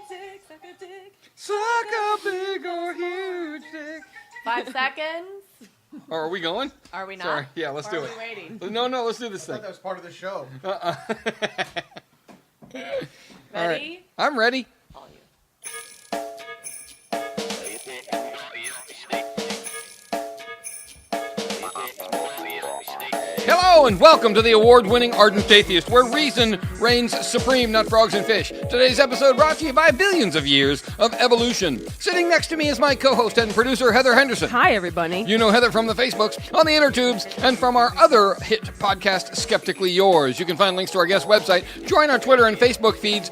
dick, suck a dick. Suck a big or huge dick. 5 seconds. Oh, are we going? Are we not? Sorry. Yeah, let's do it. Or are we waiting? No, let's do this I thing. thought that was part of the show. Ready? All right. I'm ready. All you. Hello and welcome to the award-winning Ardent Atheist, where reason reigns supreme, not frogs and fish. Today's episode brought to you by billions of years of evolution. Sitting next to me is my co-host and producer, Heather Henderson. Hi, everybody. You know Heather from the Facebooks, on the inner tubes, and from our other hit podcast, Skeptically Yours. You can find links to our guest website, join our Twitter and Facebook feeds,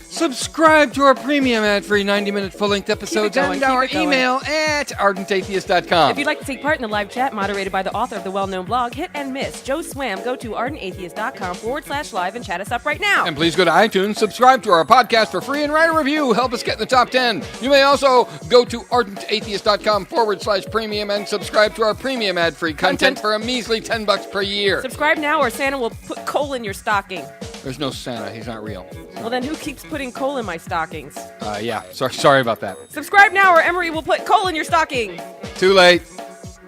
subscribe to our premium ad-free 90-minute full-length episodes, going, and our keep it going. email at ardentatheist.com. If you'd like to take part in the live chat moderated by the author of the well-known blog, Hit and Miss, Joe Swam, go to ardentatheist.com/live and chat us up right now. And please go to iTunes, subscribe to our podcast for free, and write a review. Help us get in the top 10. You may also go to ardentatheist.com/premium and subscribe to our premium ad-free content for a measly $10 per year. Subscribe now or Santa will put coal in your stocking. There's no Santa. He's not real. Well, then who keeps putting coal in my stockings? Yeah. Sorry about that. Subscribe now or Emery will put coal in your stocking. Too late.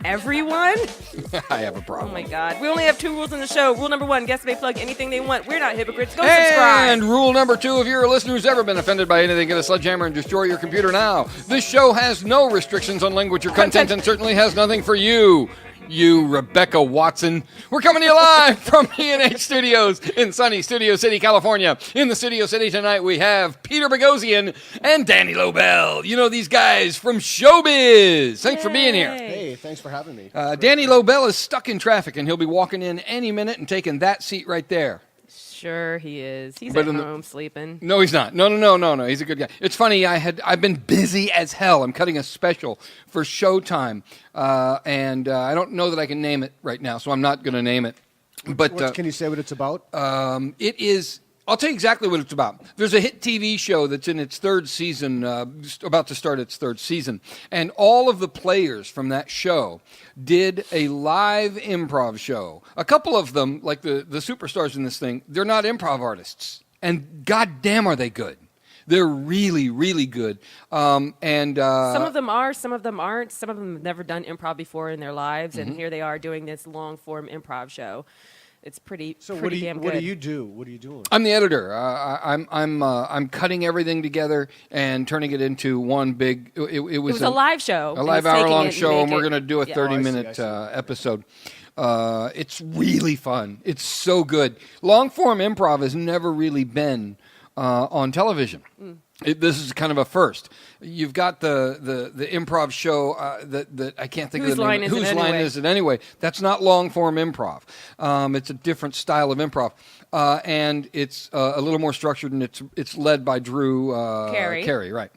Everyone? I have a Oh problem. my God. We only have 2 rules in the show. Rule number 1, guests may plug anything they want. We're not hypocrites. Go subscribe. And rule number 2, if you're a listener who's ever been offended by anything, get a sledgehammer and destroy your computer now. This show has no restrictions on language or content and certainly has nothing for you. You, Rebecca Watson. We're coming to you live from E&H Studios in sunny Studio City, California. In the Studio City tonight, we have Peter Boghossian and Danny Lobell. You know these guys from Showbiz. Thanks for being here. Hey, thanks for having me. Danny Lobell is stuck in traffic, and he'll be walking in any minute and taking that seat right there. Sure he is. He's But at in the- home sleeping. No, he's not. No. He's a good guy. It's funny. I've been busy as hell. I'm cutting a special for Showtime, and I don't know that I can name it right now, so I'm not going to name it. But Can you say what it's about? it is. I'll tell you exactly what it's about. There's a hit TV show that's in its 3rd season, about to start its 3rd season, and all of the players from that show did a live improv show. A couple of them, like the superstars in this thing, they're not improv artists, and goddamn are they good. They're really, really good. Some of them are, some of them aren't. Some of them have never done improv before in their lives, and here they are doing this long-form improv show. It's pretty damn good. What do you do? What are you doing? I'm the editor. I'm cutting everything together and turning it into one big. It was a live show. a live hour-long show, and we're going going to do a 30-minute episode. It's really fun. It's so good. Long-form improv has never really been on television. This is kind of a first. You've got the improv show that I can't think of the name. Whose line is it anyway? That's not long form improv. It's a different style of improv, and it's a little more structured, and it's led by Drew Carey, right?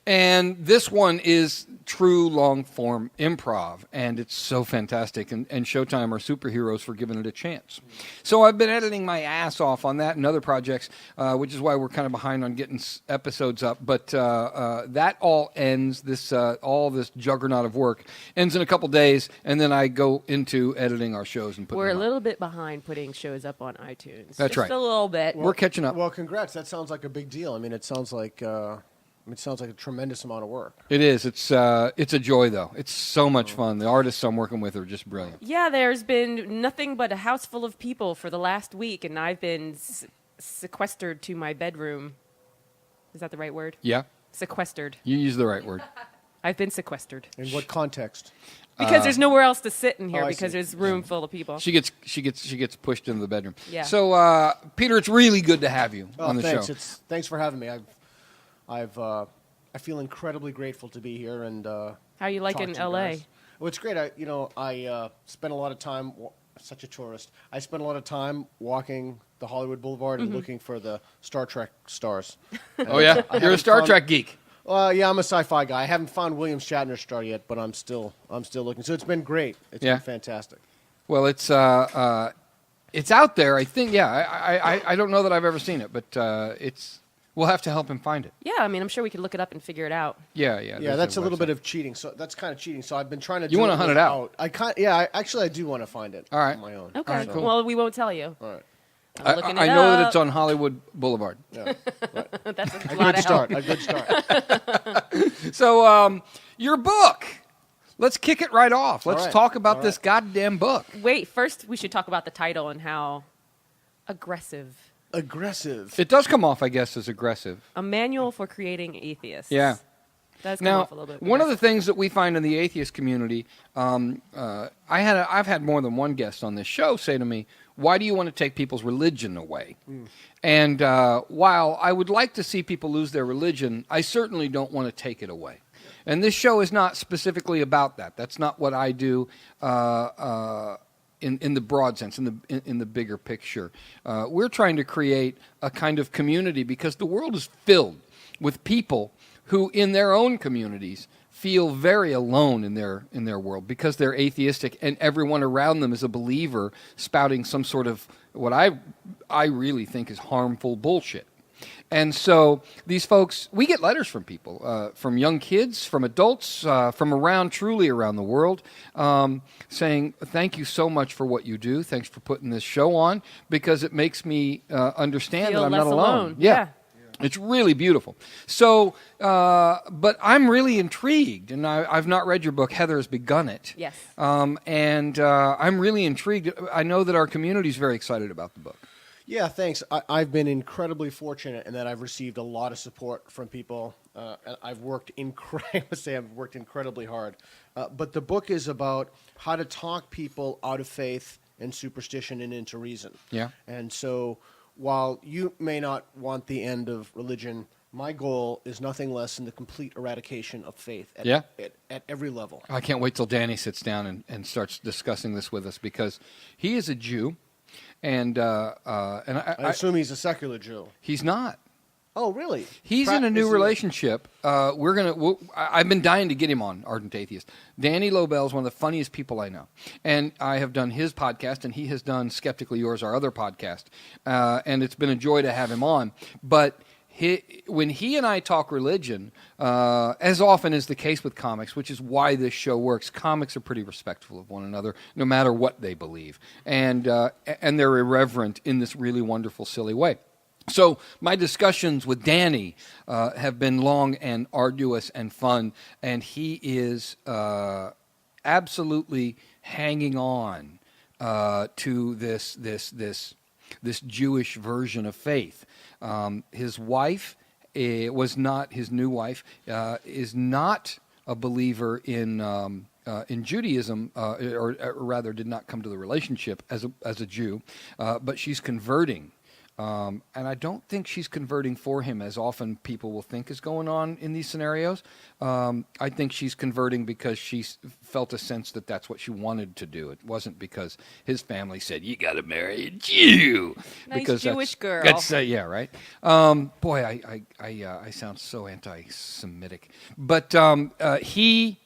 And this one is true long-form improv, and it's so fantastic, and Showtime are superheroes for giving it a chance. So I've been editing my ass off on that and other projects, which is why we're kind of behind on getting episodes up. But that all ends, all this juggernaut of work ends in a couple days, and then I go into editing our shows and putting We're a them up. little bit behind putting shows up on iTunes. That's right. Just a little bit. We're catching up. Well, congrats. That sounds like a big deal. I mean, it sounds like a tremendous amount of work. It is. It's a joy, though. It's so much fun. The artists I'm working with are just brilliant. Yeah, there's been nothing but a house full of people for the last week, and I've been sequestered to my bedroom. Is that the right word? Yeah? Sequestered. You use the right word. I've been sequestered. In what context? Because there's nowhere else to sit in here I because see. there's a room full of people. She gets pushed into the bedroom. Yeah. So, Peter, it's really good to have you on the Thanks. show. Thanks for having me. I feel incredibly grateful to be here and How you like talk in to you LA? guys. Well, it's great. I spent a lot of time. Such a tourist. I spent a lot of time walking the Hollywood Boulevard and looking for the Star Trek stars. Oh yeah, you're a Star Trek geek. Yeah, I'm a sci-fi guy. I haven't found William Shatner's star yet, but I'm still looking. So it's been great. It's been fantastic. Well, it's out there. I think. Yeah, I don't know that I've ever seen it, but it's. We'll have to help him find it. Yeah, I mean, I'm sure we could look it up and figure it out. Yeah. Yeah, that's a little bit of cheating. So that's kind of cheating. So I've been trying to. You want to hunt it out? I do want to find it. All right. on my own. Okay, All right, cool. well, we won't tell you. All right. I'm looking I it know that up. it's on Hollywood Boulevard. Yeah. That's a A lot good of help. start. A good start. So, your book. Let's kick it right off. Let's All right. talk about All this goddamn book. Wait, first we should talk about the title and how aggressive. Aggressive. It does come off, I guess, as aggressive. A manual for creating atheists. Yeah. Does come Now, off a little bit. one of the aggressive. things that we find in the atheist community, I've had more than one guest on this show say to me, "Why do you want to take people's religion away?" And while I would like to see people lose their religion, I certainly don't want to take it away. And this show is not specifically about that. That's not what I do in the broad sense, in the bigger picture. We're trying to create a kind of community because the world is filled with people who, in their own communities, feel very alone in their world because they're atheistic and everyone around them is a believer spouting some sort of what I really think is harmful bullshit. And so these folks, we get letters from people, from young kids, from adults, from truly around the world, saying, thank you so much for what you do. Thanks for putting this show on because it makes me understand Feel that I'm less not alone. alone. Yeah. It's really beautiful. So, but I'm really intrigued, and I've not read your book. Heather has begun it. Yes. And I'm really intrigued. I know that our community is very excited about the book. Yeah, thanks. I've been incredibly fortunate in that I've received a lot of support from people. And I've worked incredibly hard. But the book is about how to talk people out of faith and superstition and into reason. Yeah. And so while you may not want the end of religion, my goal is nothing less than the complete eradication of faith at every level. I can't wait till Danny sits down and starts discussing this with us because he is a Jew. And I assume he's a secular Jew. He's not. Oh, really? He's in a new relationship. I've been dying to get him on Ardent Atheist. Danny Lobell is one of the funniest people I know, and I have done his podcast, and he has done Skeptically Yours, our other podcast, and it's been a joy to have him on. But when he and I talk religion, as often is the case with comics, which is why this show works, comics are pretty respectful of one another, no matter what they believe, and they're irreverent in this really wonderful, silly way. So my discussions with Danny have been long and arduous and fun, and he is absolutely hanging on to this Jewish version of faith. His wife was not, his new wife is not a believer in Judaism, or rather did not come to the relationship as a Jew, but she's converting. And I don't think she's converting for him as often people will think is going on in these scenarios. I think she's converting because she felt a sense that that's what she wanted to do. It wasn't because his family said, you got to marry a Jew. Nice because Jewish girl. That's, yeah, right. Boy, I sound so anti-Semitic. But he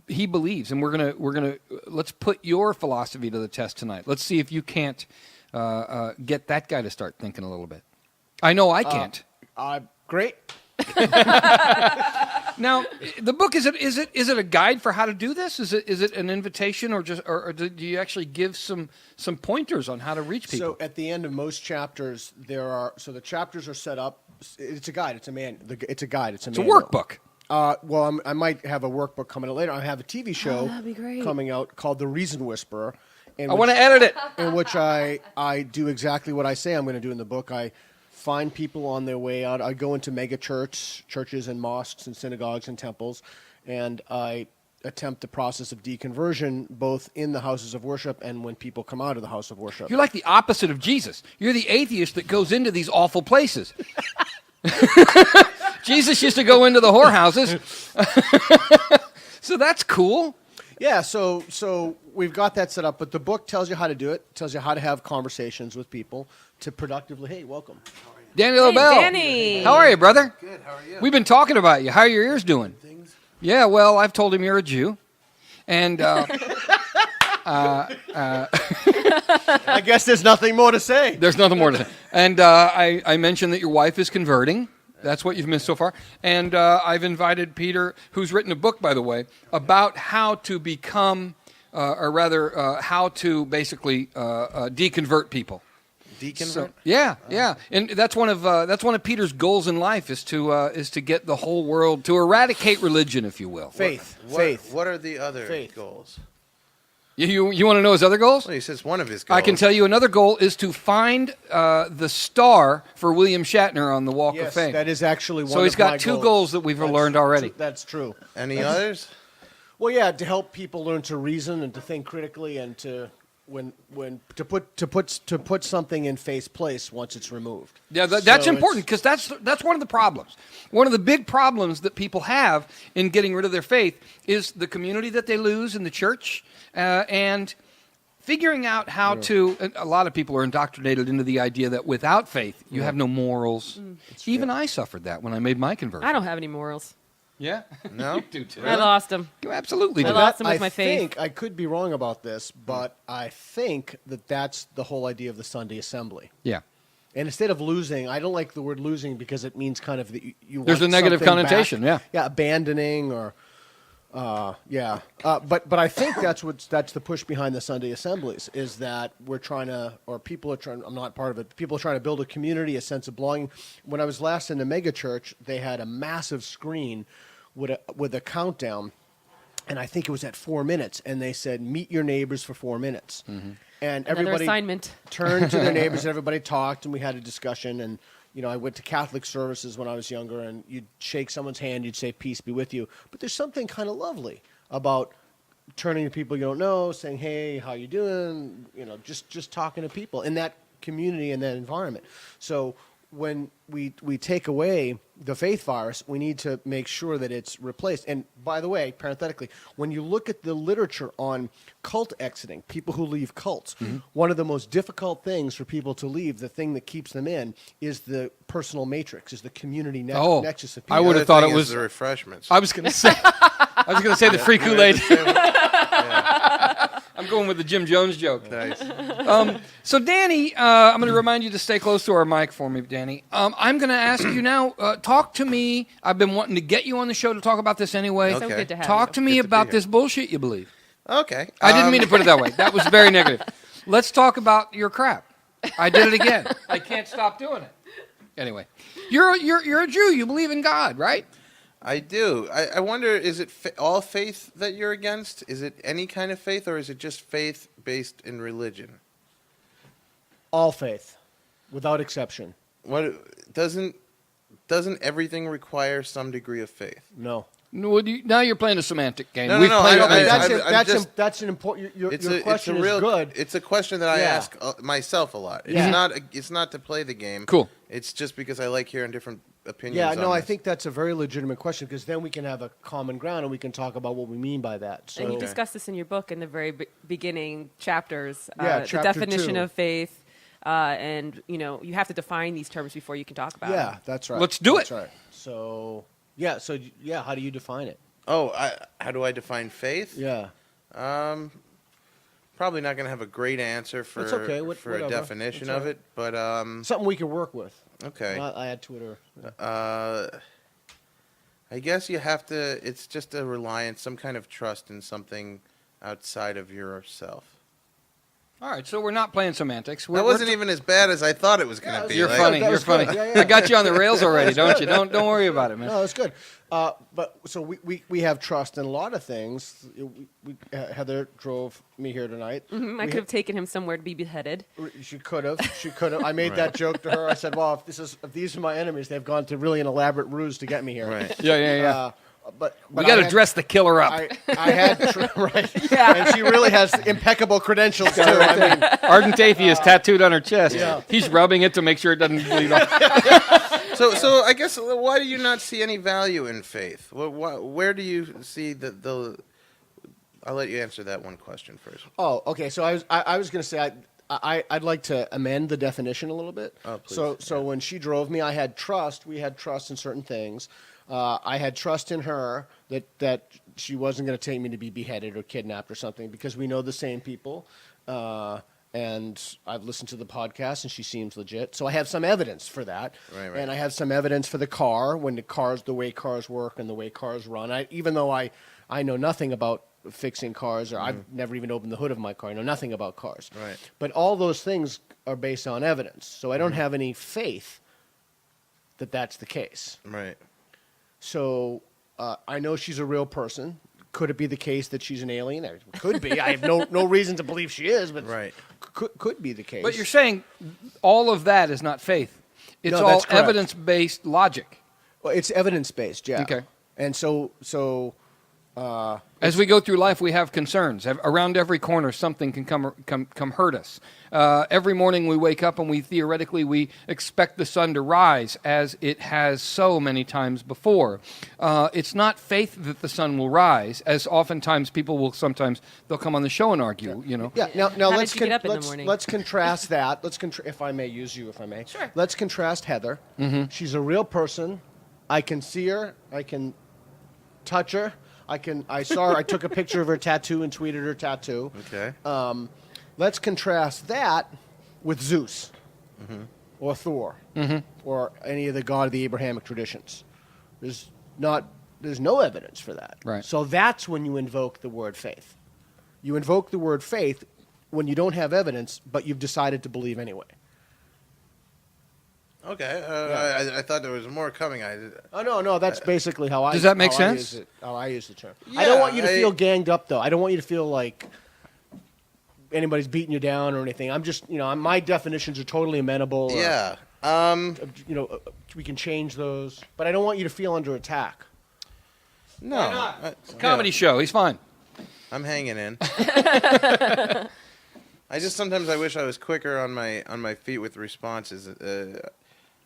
believes, and we're gonna let's put your philosophy to the test tonight. Let's see if you can't get that guy to start thinking a little bit. I know I can't. Great. Now, the book is it a guide for how to do this? Is it an invitation, or do you actually give some pointers on how to reach people? So at the end of most chapters, the chapters are set up. It's a guide. It's a guide. It's a workbook. Well, I might have a workbook coming out later. I have a TV show that'd be great. coming out called The Reason Whisperer. I want to edit it. In which I do exactly what I say I'm going to do in the book. I find people on their way out. I go into mega churches and mosques and synagogues and temples, and I attempt the process of deconversion both in the houses of worship and when people come out of the house of worship. You're like the opposite of Jesus. You're the atheist that goes into these awful places. Jesus used to go into the whorehouses. So that's cool. Yeah, so we've got that set up, but the book tells you how to do it, tells you how to have conversations with people to productively, hey, welcome. Danny Lobell. Danny. How are you, brother? Good, how are you? We've been talking about you. How are your ears doing? Things? Yeah, well, I've told him you're a Jew. And I guess there's nothing more to say. there's nothing more to say. And I mentioned that your wife is converting. That's what you've missed so far. And I've invited Peter, who's written a book, by the way, about how to become, how to basically deconvert people. Deconvert? Yeah, and that's one of Peter's goals in life is to get the whole world to eradicate religion, if you will. Faith. What are the other goals? You want to know his other goals? Well, he says one of his goals. I can tell you another goal is to find the star for William Shatner on the Walk of Fame. Yes, that is actually one of my So he's got goals. two goals that we've learned already. That's true. Any others? Well, yeah, to help people learn to reason and to think critically, and to put something in faith's place once it's removed. Yeah, that's So important because that's one of the problems. One of the big problems that people have in getting rid of their faith is the community that they lose in the church, and figuring out how to. A lot of people are indoctrinated into the idea that without faith you have no morals. Even I suffered that when I made my conversion. I don't have any morals. Yeah, No? you do too. I lost them. You absolutely I do. lost them with my faith. think, I could be wrong about this, but I think that's the whole idea of the Sunday assembly. Yeah. And instead of losing, I don't like the word losing because it means kind of that you There's want a negative something connotation, back. yeah. Yeah, abandoning or but I think that's the push behind the Sunday assemblies is that we're trying to, or people are trying. I'm not part of it. People are trying to build a community, a sense of belonging. When I was last in the mega church, they had a massive screen with a countdown, and I think it was at 4 minutes, and they said, "Meet your neighbors for 4 minutes." Mm-hmm. And Another everybody assignment. turned to their neighbors, and everybody talked, and we had a discussion. And I went to Catholic services when I was younger, and you'd shake someone's hand, you'd say, "Peace be with you." But there's something kind of lovely about turning to people you don't know, saying, "Hey, how you doing?" Just talking to people in that community, in that environment. So when we take away the faith virus, we need to make sure that it's replaced. And by the way, parenthetically, when you look at the literature on cult exiting, people who leave cults, one of the most difficult things for people to leave, the thing that keeps them in, is the personal matrix, is the community nexus of people. I would have thought it was the refreshments. I was going to say the free Kool-Aid. I'm going with the Jim Jones joke. Nice. So, Danny, I'm going to remind you to stay close to our mic for me, Danny. I'm going to ask you now, talk to me. I've been wanting to get you on the show to talk about this anyway. So good to have Talk you. to me Good to be about here. this bullshit you believe. Okay. I didn't mean to put it that way. That was very negative. Let's talk about your crap. I did it again. I can't stop doing it. Anyway, you're a Jew. You believe in God, right? I do. I wonder, is it all faith that you're against? Is it any kind of faith, or is it just faith based in religion? All faith, without exception. What doesn't everything require some degree of faith? No. No, now you're playing a semantic game. No, We've no, played I- it many I- times. That's an important. Your It's question a real is good. It's a question that I Yeah. ask myself a lot. It's Yeah. not to play the game. Cool. It's just because I like hearing different opinions. Yeah, on no, I this. think that's a very legitimate question because then we can have a common ground and we can talk about what we mean by that. So, And you discuss this in your book in the very beginning chapters. Yeah, the chapter definition 2. of faith, and you have to define these terms before you can talk about yeah, them. that's right. Let's do That's it. right. So, how do you define it? Oh, how do I define faith? Yeah. Probably not going to have a great answer for That's okay, for whatever. a definition That's of it, but Something we can work with. okay. I add to it or. I guess you have to. It's just a reliance, some kind of trust in something outside of yourself. All right, so we're not playing semantics. That wasn't even as bad as I thought it was going to be. You're Like, funny. that You're was funny. good. Yeah, yeah. I got you on the rails already, don't you? Don't worry about it, man. No, that's good. But so we have trust in a lot of things. Heather drove me here tonight. I could have taken him somewhere to be beheaded. She could have. I made that joke to her. I said, "Well, if these are my enemies, they've gone to really an elaborate ruse to get me here." Right. Yeah. But We got to dress the killer up. I had right, and she really has impeccable credentials too. I mean, Ardent Atheist tattooed on her chest. Yeah. He's rubbing it to make sure it doesn't bleed off. So I guess why do you not see any value in faith? Where do you see the? I'll let you answer that one question first. oh, okay. So I was going to say I'd like to amend the definition a little bit. Oh, please. So when she drove me, I had trust. We had trust in certain things. I had trust in her that she wasn't going to take me to be beheaded or kidnapped or something because we know the same people. And I've listened to the podcast, and she seems legit. So I have some evidence for that. Right. And I have some evidence for the car, the way cars work and the way cars run. Even though I know nothing about fixing cars, or I've never even opened the hood of my car. I know nothing about cars. Right. But all those things are based on evidence. So I don't have any faith that that's the case. Right. So I know she's a real person. Could it be the case that she's an alien? It could be. I have no reason to believe she is, but Right. could be the case. But you're saying all of that is not faith. It's No, all that's correct. evidence-based logic. Well, it's evidence-based, yeah. Okay. And so As we go through life, we have concerns. Around every corner, something can come hurt us. Every morning we wake up and we expect the sun to rise, as it has so many times before. It's not faith that the sun will rise, as oftentimes people will they'll come on the show and argue. You know. yeah. Now How let's did you get up in the morning? let's contrast that. If I may use you, if I may. Sure. Let's contrast Heather. Mm-hmm. She's a real person. I can see her. I can touch her. I saw her. I took a picture of her tattoo and tweeted her tattoo. Okay. Let's contrast that with Zeus or Thor or any of the god of the Abrahamic traditions. There's no evidence for that. Right. So that's when you invoke the word faith. You invoke the word faith when you don't have evidence, but you've decided to believe anyway. Okay. I thought there was more coming. No, that's basically how I. Does that make how sense? How I use the term. I Yeah, don't want you to feel ganged up, though. I don't want you to feel like anybody's beating you down or anything. I'm just, my definitions are totally amenable. Yeah. We can change those, but I don't want you to feel under attack. No. It's a comedy show. He's fine. I'm hanging in. I just sometimes I wish I was quicker on my feet with responses.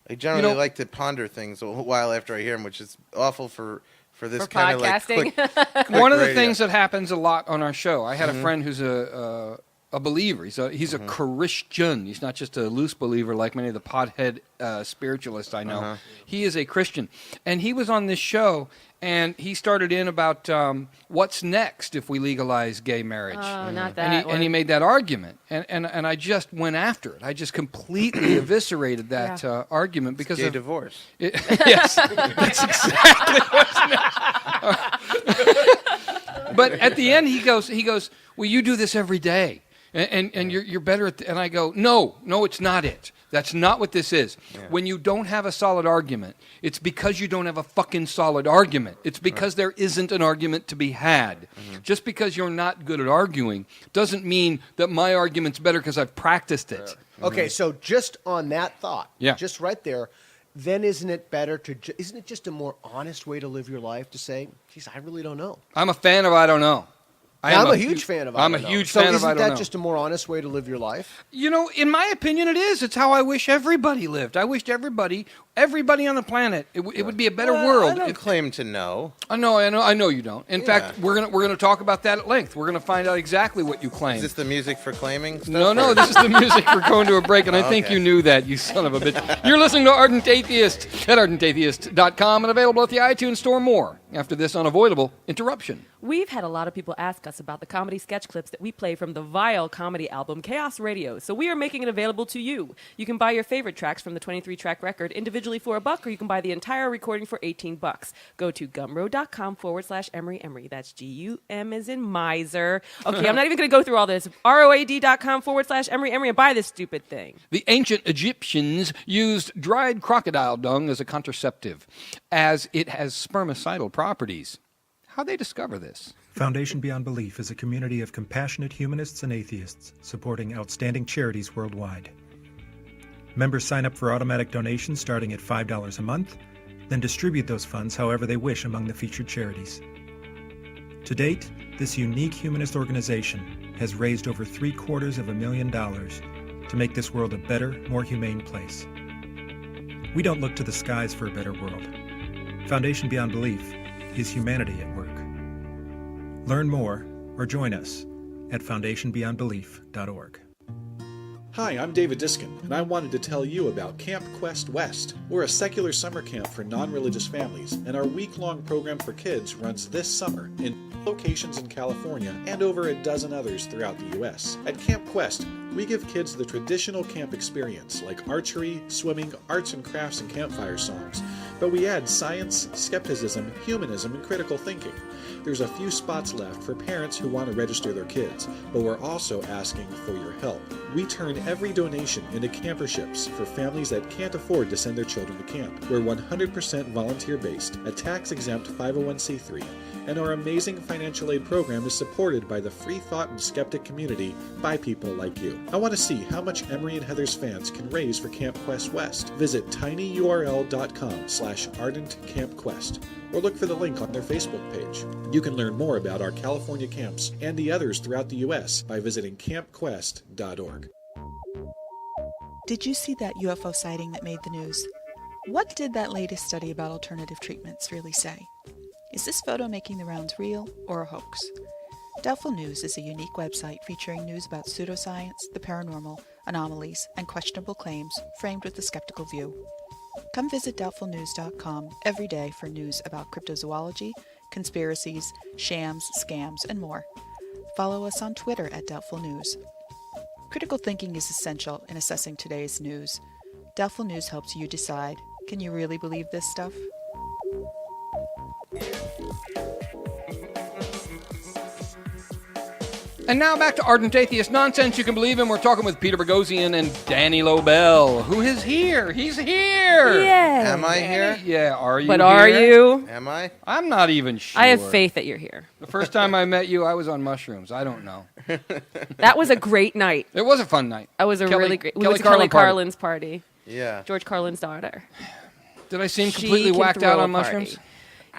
I generally like to ponder things a while after I hear them, which is awful for this For kind of like podcasting. quick One of the radio. things that happens a lot on our show, I had a friend who's a believer. He's a Christian. He's not just a loose believer like many of the pothead spiritualists I know. He is a Christian. And he was on this show, and he started in about what's next if we legalize gay marriage. Oh, not that And he made that argument. And I just went after it. I just completely eviscerated that argument because Gay of divorce. yes, that's exactly what's next. But at the end, he goes, well, you do this every day, and you're better at. And I go, no, it's not it. That's not what this is. Yeah. When you don't have a solid argument, it's because you don't have a fucking solid argument. It's because there isn't an argument to be had. Just because you're not good at arguing doesn't mean that my argument's better because I've practiced it. Okay, so just on that thought, Yeah. just right there, then isn't it better isn't it just a more honest way to live your life to say, geez, I really don't know. I'm a fan of I don't know. I'm a huge fan of I I'm don't a know. huge so fan of I isn't don't that know. just a more honest way to live your life? In my opinion, it is. It's how I wish everybody lived. I wished everybody on the planet, it would be a better world. I don't claim to know. I know you don't. In fact, we're gonna talk about that at length. We're gonna find out exactly what you claim. Is this the music for claiming stuff? No, this is the music for going to a break, and I think you knew that, you son of a bitch. You're listening to Ardent Atheist at ardentatheist.com and available at the iTunes Store. More after this unavoidable interruption. We've had a lot of people ask us about the comedy sketch clips that we play from the Vile comedy album Chaos Radio, so we are making it available to you. You can buy your favorite tracks from the 23-track record individually for $1, or you can buy the entire recording for $18. Go to gumroad.com/Emery. That's Gum as in miser. Okay, I'm not even going to go through all this. ROAD.com/Emery and buy this stupid thing. The ancient Egyptians used dried crocodile dung as a contraceptive, as it has spermicidal properties. How'd they discover this? Foundation Beyond Belief is a community of compassionate humanists and atheists supporting outstanding charities worldwide. Members sign up for automatic donations starting at $5 a month, then distribute those funds however they wish among the featured charities. To date, this unique humanist organization has raised over $750,000 to make this world a better, more humane place. We don't look to the skies for a better world. Foundation Beyond Belief is humanity at work. Learn more or join us at foundationbeyondbelief.org. Hi, I'm David Diskin, and I wanted to tell you about Camp Quest West. We're a secular summer camp for non-religious families, and our week-long program for kids runs this summer in locations in California and over a dozen others throughout the U.S. At Camp Quest, we give kids the traditional camp experience, like archery, swimming, arts and crafts, and campfire songs. But we add science, skepticism, humanism, and critical thinking. There's a few spots left for parents who want to register their kids, but we're also asking for your help. We turn every donation into camperships for families that can't afford to send their children to camp. We're 100% volunteer-based, a tax-exempt 501c3, and our amazing financial aid program is supported by the free thought and skeptic community by people like you. I want to see how much Emery and Heather's fans can raise for Camp Quest West. Visit tinyurl.com/ardentcampquest or look for the link on their Facebook page. You can learn more about our California camps and the others throughout the U.S. by visiting campquest.org. Did you see that UFO sighting that made the news? What did that latest study about alternative treatments really say? Is this photo making the rounds real or a hoax? Doubtful News is a unique website featuring news about pseudoscience, the paranormal, anomalies, and questionable claims framed with a skeptical view. Come visit doubtfulnews.com every day for news about cryptozoology, conspiracies, shams, scams, and more. Follow us on Twitter at Doubtful News. Critical thinking is essential in assessing today's news. Doubtful News helps you decide, can you really believe this stuff? And now back to Ardent Atheist Nonsense You Can Believe In. We're talking with Peter Boghossian and Danny Lobell, who is here. He's here. Yeah. Am I here? Yeah, are you But here? are you? Am I? I'm not even sure. I have faith that you're here. The first time I met you, I was on mushrooms. I don't know. That was a great night. It was a fun night. That was a Kelly- really great. We Kelly went to Kelly Carlin Carlin's party. Yeah. George Carlin's daughter. Did I seem She completely can whacked throw out a on party. mushrooms?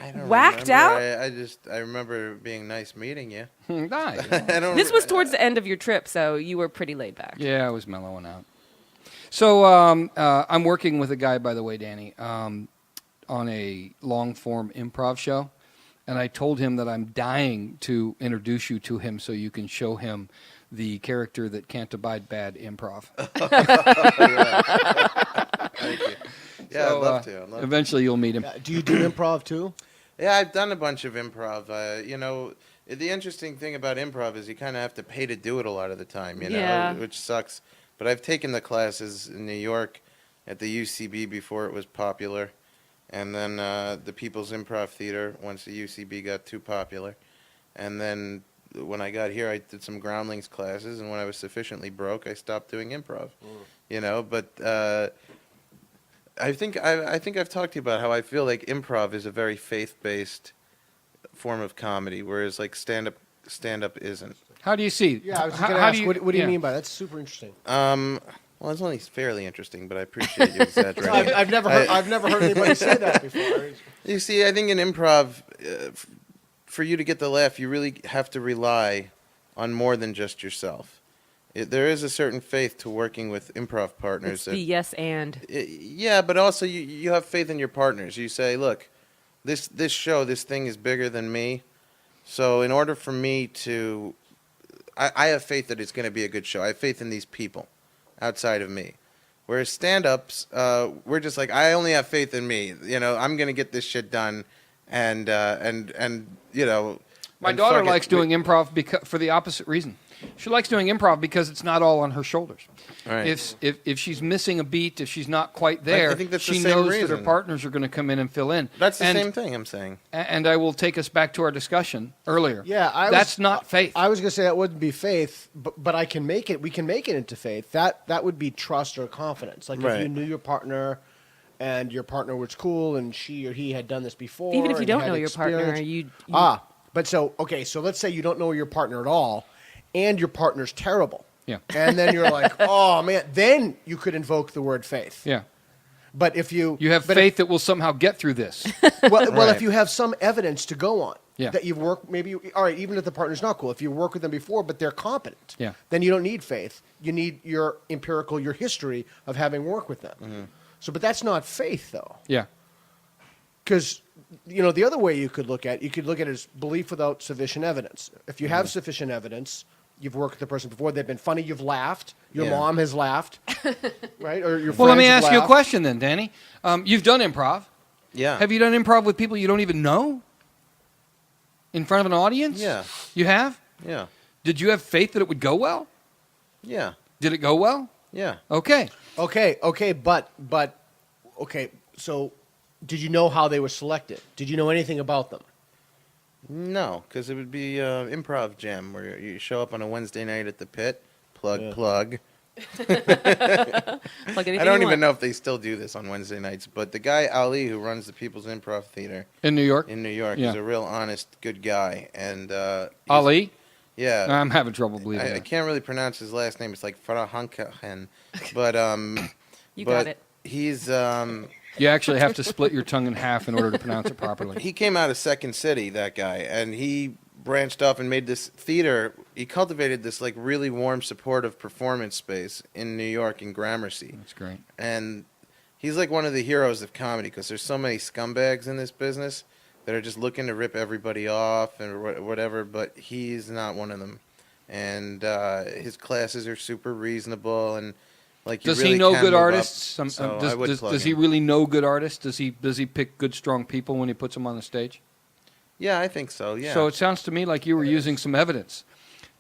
I don't Whacked remember. out? I remember being nice meeting you. Nice. I don't. This was towards the end of your trip, so you were pretty laid back. Yeah, I was mellowing out. So I'm working with a guy, by the way, Danny, on a long-form improv show. And I told him that I'm dying to introduce you to him so you can show him the character that can't abide bad improv. Thank you. Yeah, So, I'd love to. I'd love eventually you'll meet him. Do you do improv too? Yeah, I've done a bunch of improv. The interesting thing about improv is you kind of have to pay to do it a lot of the time, Yeah. which sucks. But I've taken the classes in New York at the UCB before it was popular, and then the People's Improv Theater once the UCB got too popular. And then when I got here, I did some Groundlings classes, and when I was sufficiently broke, I stopped doing improv. But I think I've talked to you about how I feel like improv is a very faith-based form of comedy, whereas like stand-up isn't. How do you see? Yeah, I was How- going to how ask, do what do you yeah. mean by that? That's super interesting. Well, it's only fairly interesting, but I appreciate you exaggerating. I've never heard anybody say that before. You see, I think in improv, for you to get the laugh, you really have to rely on more than just yourself. There is a certain faith to working with improv partners. It's the yes and. Yeah, but also you have faith in your partners. You say, look, this thing is bigger than me. So in order for me to, I have faith that it's going to be a good show. I have faith in these people outside of me. Whereas stand-ups, we're just like, I only have faith in me. I'm going to get this shit done, and My and daughter fuck it. likes doing improv for the opposite reason. She likes doing improv because it's not all on her shoulders. Right. If she's missing a beat, if she's not quite there, I think that's the she same knows that her reason. partners are going to come in and fill in. That's the same thing I'm saying. And I will take us back to our discussion earlier. Yeah, that's not faith. I was going to say that wouldn't be faith, but I can make it. We can make it into faith. That would be trust or confidence. Like if Right. you knew your partner, and your partner was cool, and she or he had done this before. Even if you and don't had know your partner, experience. you But so let's say you don't know your partner at all, and your partner's terrible. Yeah. And then you're like, oh man, then you could invoke the word faith. Yeah. But if you have faith that we'll somehow get through this. well, Right. if you have some evidence to go on, Yeah. that you've worked, all right, even if the partner's not cool, if you worked with them before, but they're competent, Yeah. then you don't need faith. You need your history of having worked with them. Mm-hmm. So, but that's not faith, though. Yeah. Because, the other way you could look at it as belief without sufficient evidence. If you have sufficient evidence, you've worked with the person before, they've been funny, you've laughed, your Yeah. mom has laughed, right? Or your Well, let me friends have ask you a laughed. question then, Danny. You've done improv. Yeah. Have you done improv with people you don't even know? In front of an audience? Yeah. You have? Yeah. Did you have faith that it would go well? Yeah. Did it go well? Yeah. Okay. Okay, so did you know how they were selected? Did you know anything about them? No, because it would be improv jam where you show up on a Wednesday night at the Pit, plug. Plug I anything don't you even want. know if they still do this on Wednesday nights, but the guy Ali who runs the People's Improv Theater In New York? in New York Yeah. is a real honest, good guy, and Ali? yeah, I'm having trouble believing I that. can't really pronounce his last name. It's like Farahankahen, but You but got it. He's You actually have to split your tongue in half in order to pronounce it properly. he came out of Second City, that guy, and he branched off and made this theater. He cultivated this like really warm, supportive performance space in New York in Gramercy. That's great. And he's like one of the heroes of comedy because there's so many scumbags in this business that are just looking to rip everybody off and whatever, but he's not one of them. And his classes are super reasonable, and like you Does really he know can good move up. artists? So I would plug Does he him. really know good artists? Does he pick good, strong people when he puts them on the stage? Yeah, I think so. Yeah. So it sounds to me like you were using some evidence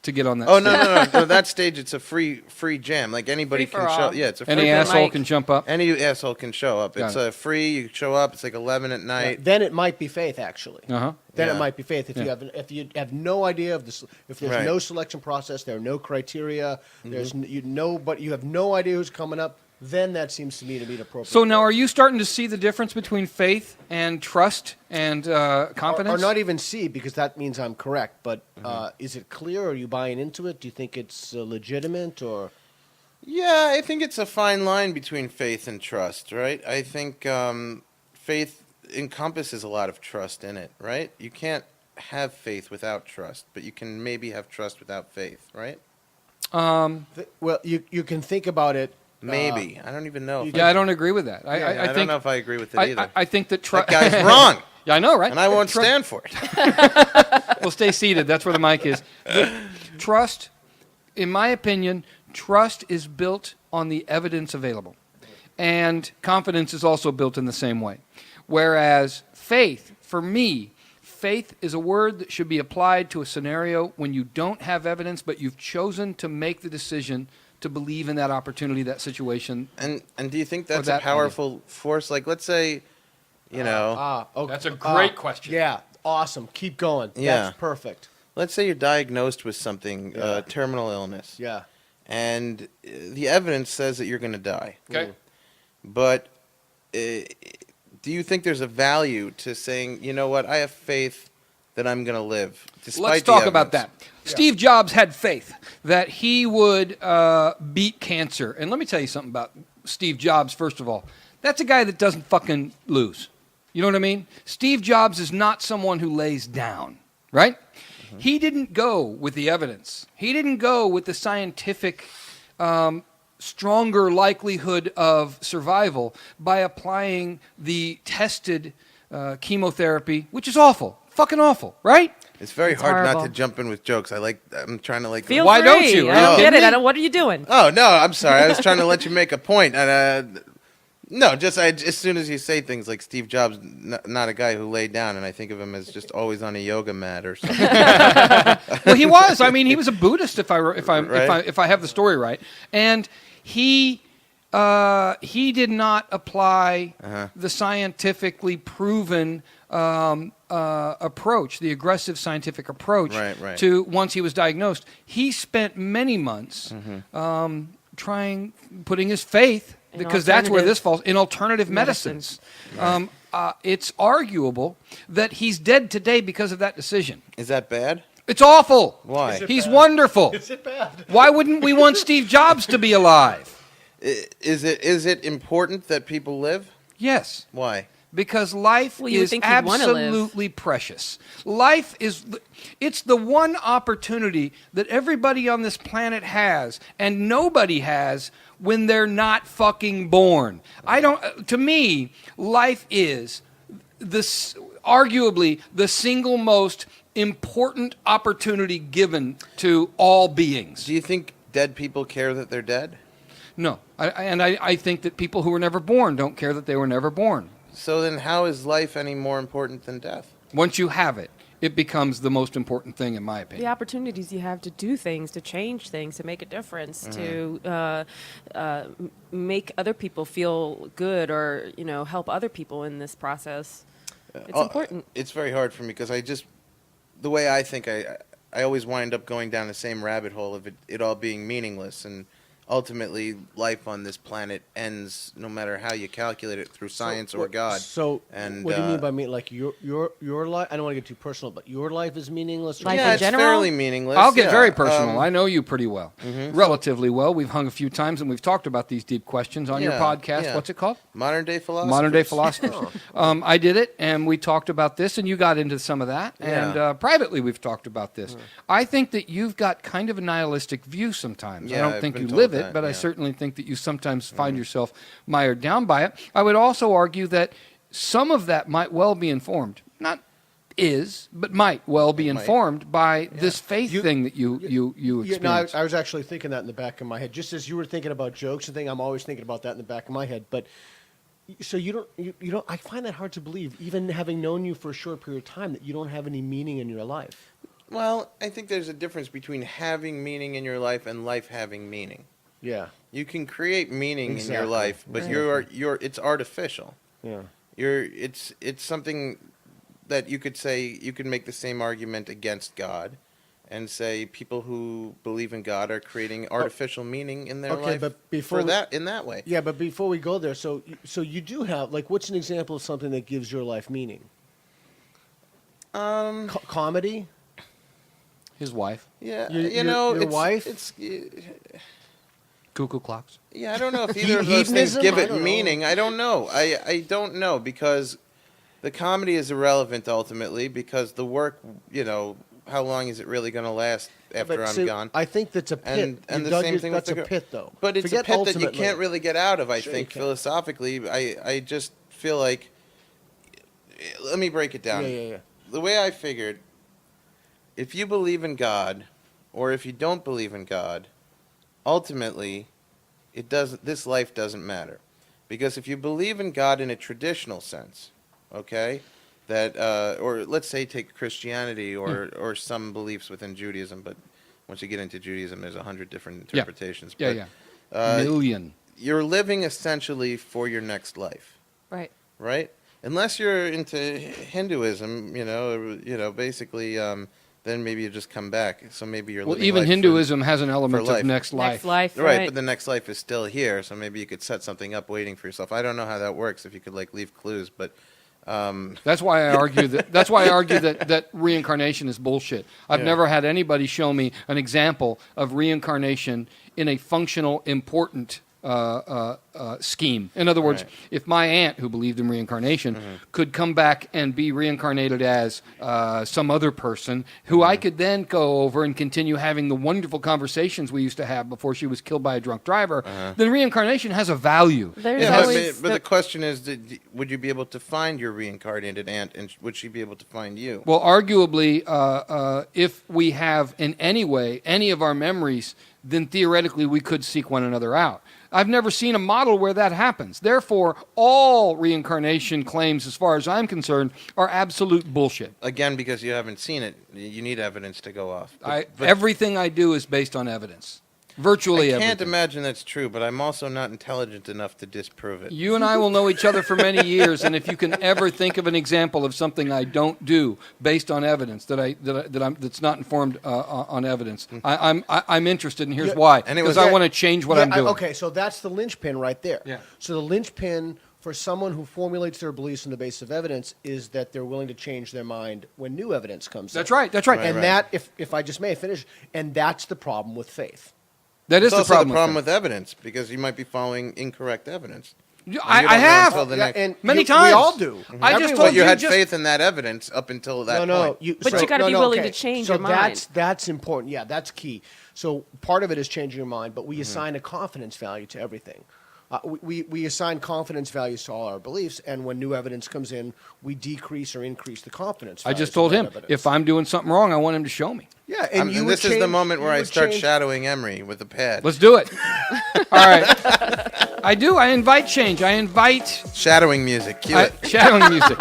to get on that Oh stage. no! That stage, it's a free jam. Like anybody Free can for show. all. Yeah, it's a free. Any Free for asshole Mike. can jump up. Any asshole can show up. Got It's it. free. You show up. It's like 11 at night. Then it might be faith, actually. Uh-huh. Then Yeah. it might be faith. If you have no idea of this, if there's Right. no selection process, there are no criteria. There's but you have no idea who's coming up. Then that seems to me to be appropriate. So now, are you starting to see the difference between faith and trust and confidence? or not even see, because that means I'm correct. But is it clear? Are you buying into it? Do you think it's legitimate or? Yeah, I think it's a fine line between faith and trust, right? I think faith encompasses a lot of trust in it, right? You can't have faith without trust, but you can maybe have trust without faith, right? Well, you can think about it. Maybe. I don't even know. If Yeah, I don't agree with that. I I don't think know if I agree with it I, either. I think that That guy's wrong, Yeah, I know, right? and I won't Tru- stand for it. Well, stay seated. That's where the mic is. Trust, in my opinion, trust is built on the evidence available. And confidence is also built in the same way. Whereas faith, for me, faith is a word that should be applied to a scenario when you don't have evidence, but you've chosen to make the decision to believe in that opportunity, that situation. And do you think that's that a powerful force? Like, let's say, you know, Okay. That's a great question. Yeah, awesome. Keep going. Yeah. That's perfect. let's say you're diagnosed with something, terminal illness, Yeah. and the evidence says that you're going to die. Okay. But do you think there's a value to saying, you know what, I have faith that I'm going to live, despite Let's the talk about evidence? that. Steve Jobs had faith that he would beat cancer. And let me tell you something about Steve Jobs, first of all. That's a guy that doesn't fucking lose. You know what I mean? Steve Jobs is not someone who lays down, right? Mm-hmm. He didn't go with the evidence. He didn't go with the scientific stronger likelihood of survival by applying the tested chemotherapy, which is awful. Fucking awful, right? It's very It's hard horrible. not to jump in with jokes. I'm trying to Feel Why free. don't you? Are I you don't kidding get it. me? I don't. What are you doing? Oh no, I'm sorry. I was trying to let you make a point. And, no, just as soon as you say things like Steve Jobs, not a guy who laid down, and I think of him as just always on a yoga mat or something. Well, he was. I mean, he was a Buddhist, if I have the story right, and he did not apply the scientifically proven approach, the aggressive scientific approach, Right. to once he was diagnosed. He spent many months putting his faith, In because that's where alternative this falls, in alternative medicines. medicines. It's arguable that he's dead today because of that decision. Is that bad? It's awful. Why? He's wonderful. Is it bad? Why wouldn't we want Steve Jobs to be alive? Is it important that people live? Yes, Why? because life Well, you would is think he'd wanna live. absolutely precious. Life is it's the one opportunity that everybody on this planet has, and nobody has when they're not fucking born. To me, life is arguably the single most important opportunity given to all beings. Do you think dead people care that they're dead? No, I think that people who were never born don't care that they were never born. So then how is life any more important than death? Once you have it, it becomes the most important thing, in my The opinion. opportunities you have to do things, to change things, to make a difference, to make other people feel good, or help other people in this process. It's important. It's very hard for me because the way I think, I always wind up going down the same rabbit hole of it all being meaningless, and ultimately life on this planet ends no matter how you calculate it through science or God. So, and what do you mean by like your life? I don't want to get too personal, but your life is meaningless. Life yeah, in it's general? fairly meaningless. I'll get yeah. very personal. I know you pretty well, relatively well. We've hung a few times and we've talked about these deep questions on your Yeah, podcast. yeah. What's it called? Modern day philosophers. Modern Day Philosophers. I did it, and we talked about this, and you got into some of that. And Yeah. privately, we've talked about this. I think that you've got kind of a nihilistic view sometimes. I Yeah, don't I've think been you told live it, that, but I yeah. certainly think that you sometimes find yourself mired down by it. I would also argue that some of that might well be informed. Not is, but might well be might. informed by this faith You- thing that you Yeah, experience. no, I was actually thinking that in the back of my head. Just as you were thinking about jokes and thing, I'm always thinking about that in the back of my head. But so you don't. I find that hard to believe, even having known you for a short period of time, that you don't have any meaning in your life. Well, I think there's a difference between having meaning in your life and life having meaning. Yeah, You can create meaning in your Exactly. life, but it's artificial. yeah. It's something that you could say, you could make the same argument against God and say people who believe in God are creating artificial meaning in their Okay, life but before in that way. Yeah, but before we go there, so you do have, like, what's an example of something that gives your life meaning? Comedy. His wife, Yeah, Your wife? It's cuckoo clocks. yeah, I don't know if either of those things Hedonism? give I it don't know. meaning. I don't know. I don't know, because the comedy is irrelevant ultimately, because the work, how long is it really going to last after But I'm see, gone? I think that's a pit. And You the dug same your- thing that's with a the pit, though. But it's Forget a pit that you ultimately. can't really get out of, I Sure think, you can. philosophically. I just feel like, let me break it down. Yeah. The way I figured, if you believe in God, or if you don't believe in God, ultimately, this life doesn't matter. Because if you believe in God in a traditional sense, okay, that, or let's say take Christianity or some beliefs within Judaism, but once you get into Judaism, there's 100 different interpretations. Yeah. But, Million. You're living essentially for your next life, Right. right? Unless you're into Hinduism, basically, then maybe you just come back. So maybe you're Well, living even life Hinduism has an element life. of next life. Next life. right, but the next life is still here. So maybe you could set something up waiting for yourself. I don't know how that works. If you could leave clues, but That's why I argue that. That's why I argue that reincarnation is bullshit. I've Yeah. never had anybody show me an example of reincarnation in a functional, important scheme. In other words, Right. if my aunt, who believed in reincarnation, could come back and be reincarnated as some other person, who I could then go over and continue having the wonderful conversations we used to have before she was killed by a drunk driver, then reincarnation has a value. There's yeah, always but the question is, would you be able to find your reincarnated aunt, and would she be able to find you? Well, arguably, if we have in any way any of our memories, then theoretically we could seek one another out. I've never seen a model where that happens. Therefore, all reincarnation claims, as far as I'm concerned, are absolute bullshit. Again, because you haven't seen it, you need evidence to go off. But Everything I do is based on evidence. Virtually I can't everything. imagine that's true, but I'm also not intelligent enough to disprove it. You and I will know each other for many years, and if you can ever think of an example of something I don't do based on evidence that's not informed on evidence, I'm interested, and here's why. And it was- Because I want to change what I'm doing. Okay, so that's the linchpin right there. Yeah. So the linchpin for someone who formulates their beliefs on the basis of evidence is that they're willing to change their mind when new evidence comes in. That's right. That's right. Right, And right. that, if I just may finish, and that's the problem with faith. That is It's the also problem. the problem with with evidence, because you might be following incorrect evidence. it. And you I don't know have until the Yeah, next- and many we times. all do. I just Everyone. told But you had just- faith in that evidence up until that No. point. But you gotta be willing to change your mind. That's important. Yeah, that's key. So part of it is changing your mind, but we assign a confidence value to everything. We assign confidence values to all our beliefs, and when new evidence comes in, we decrease or increase the confidence I values just of told that him, evidence. if I'm doing something wrong, I want him to show me. Yeah, and you And would this is the change- moment where you I would start change- shadowing Emery with a pad. Let's do it. All right. I do. I invite change. I invite Shadowing music. Cue it. shadowing music.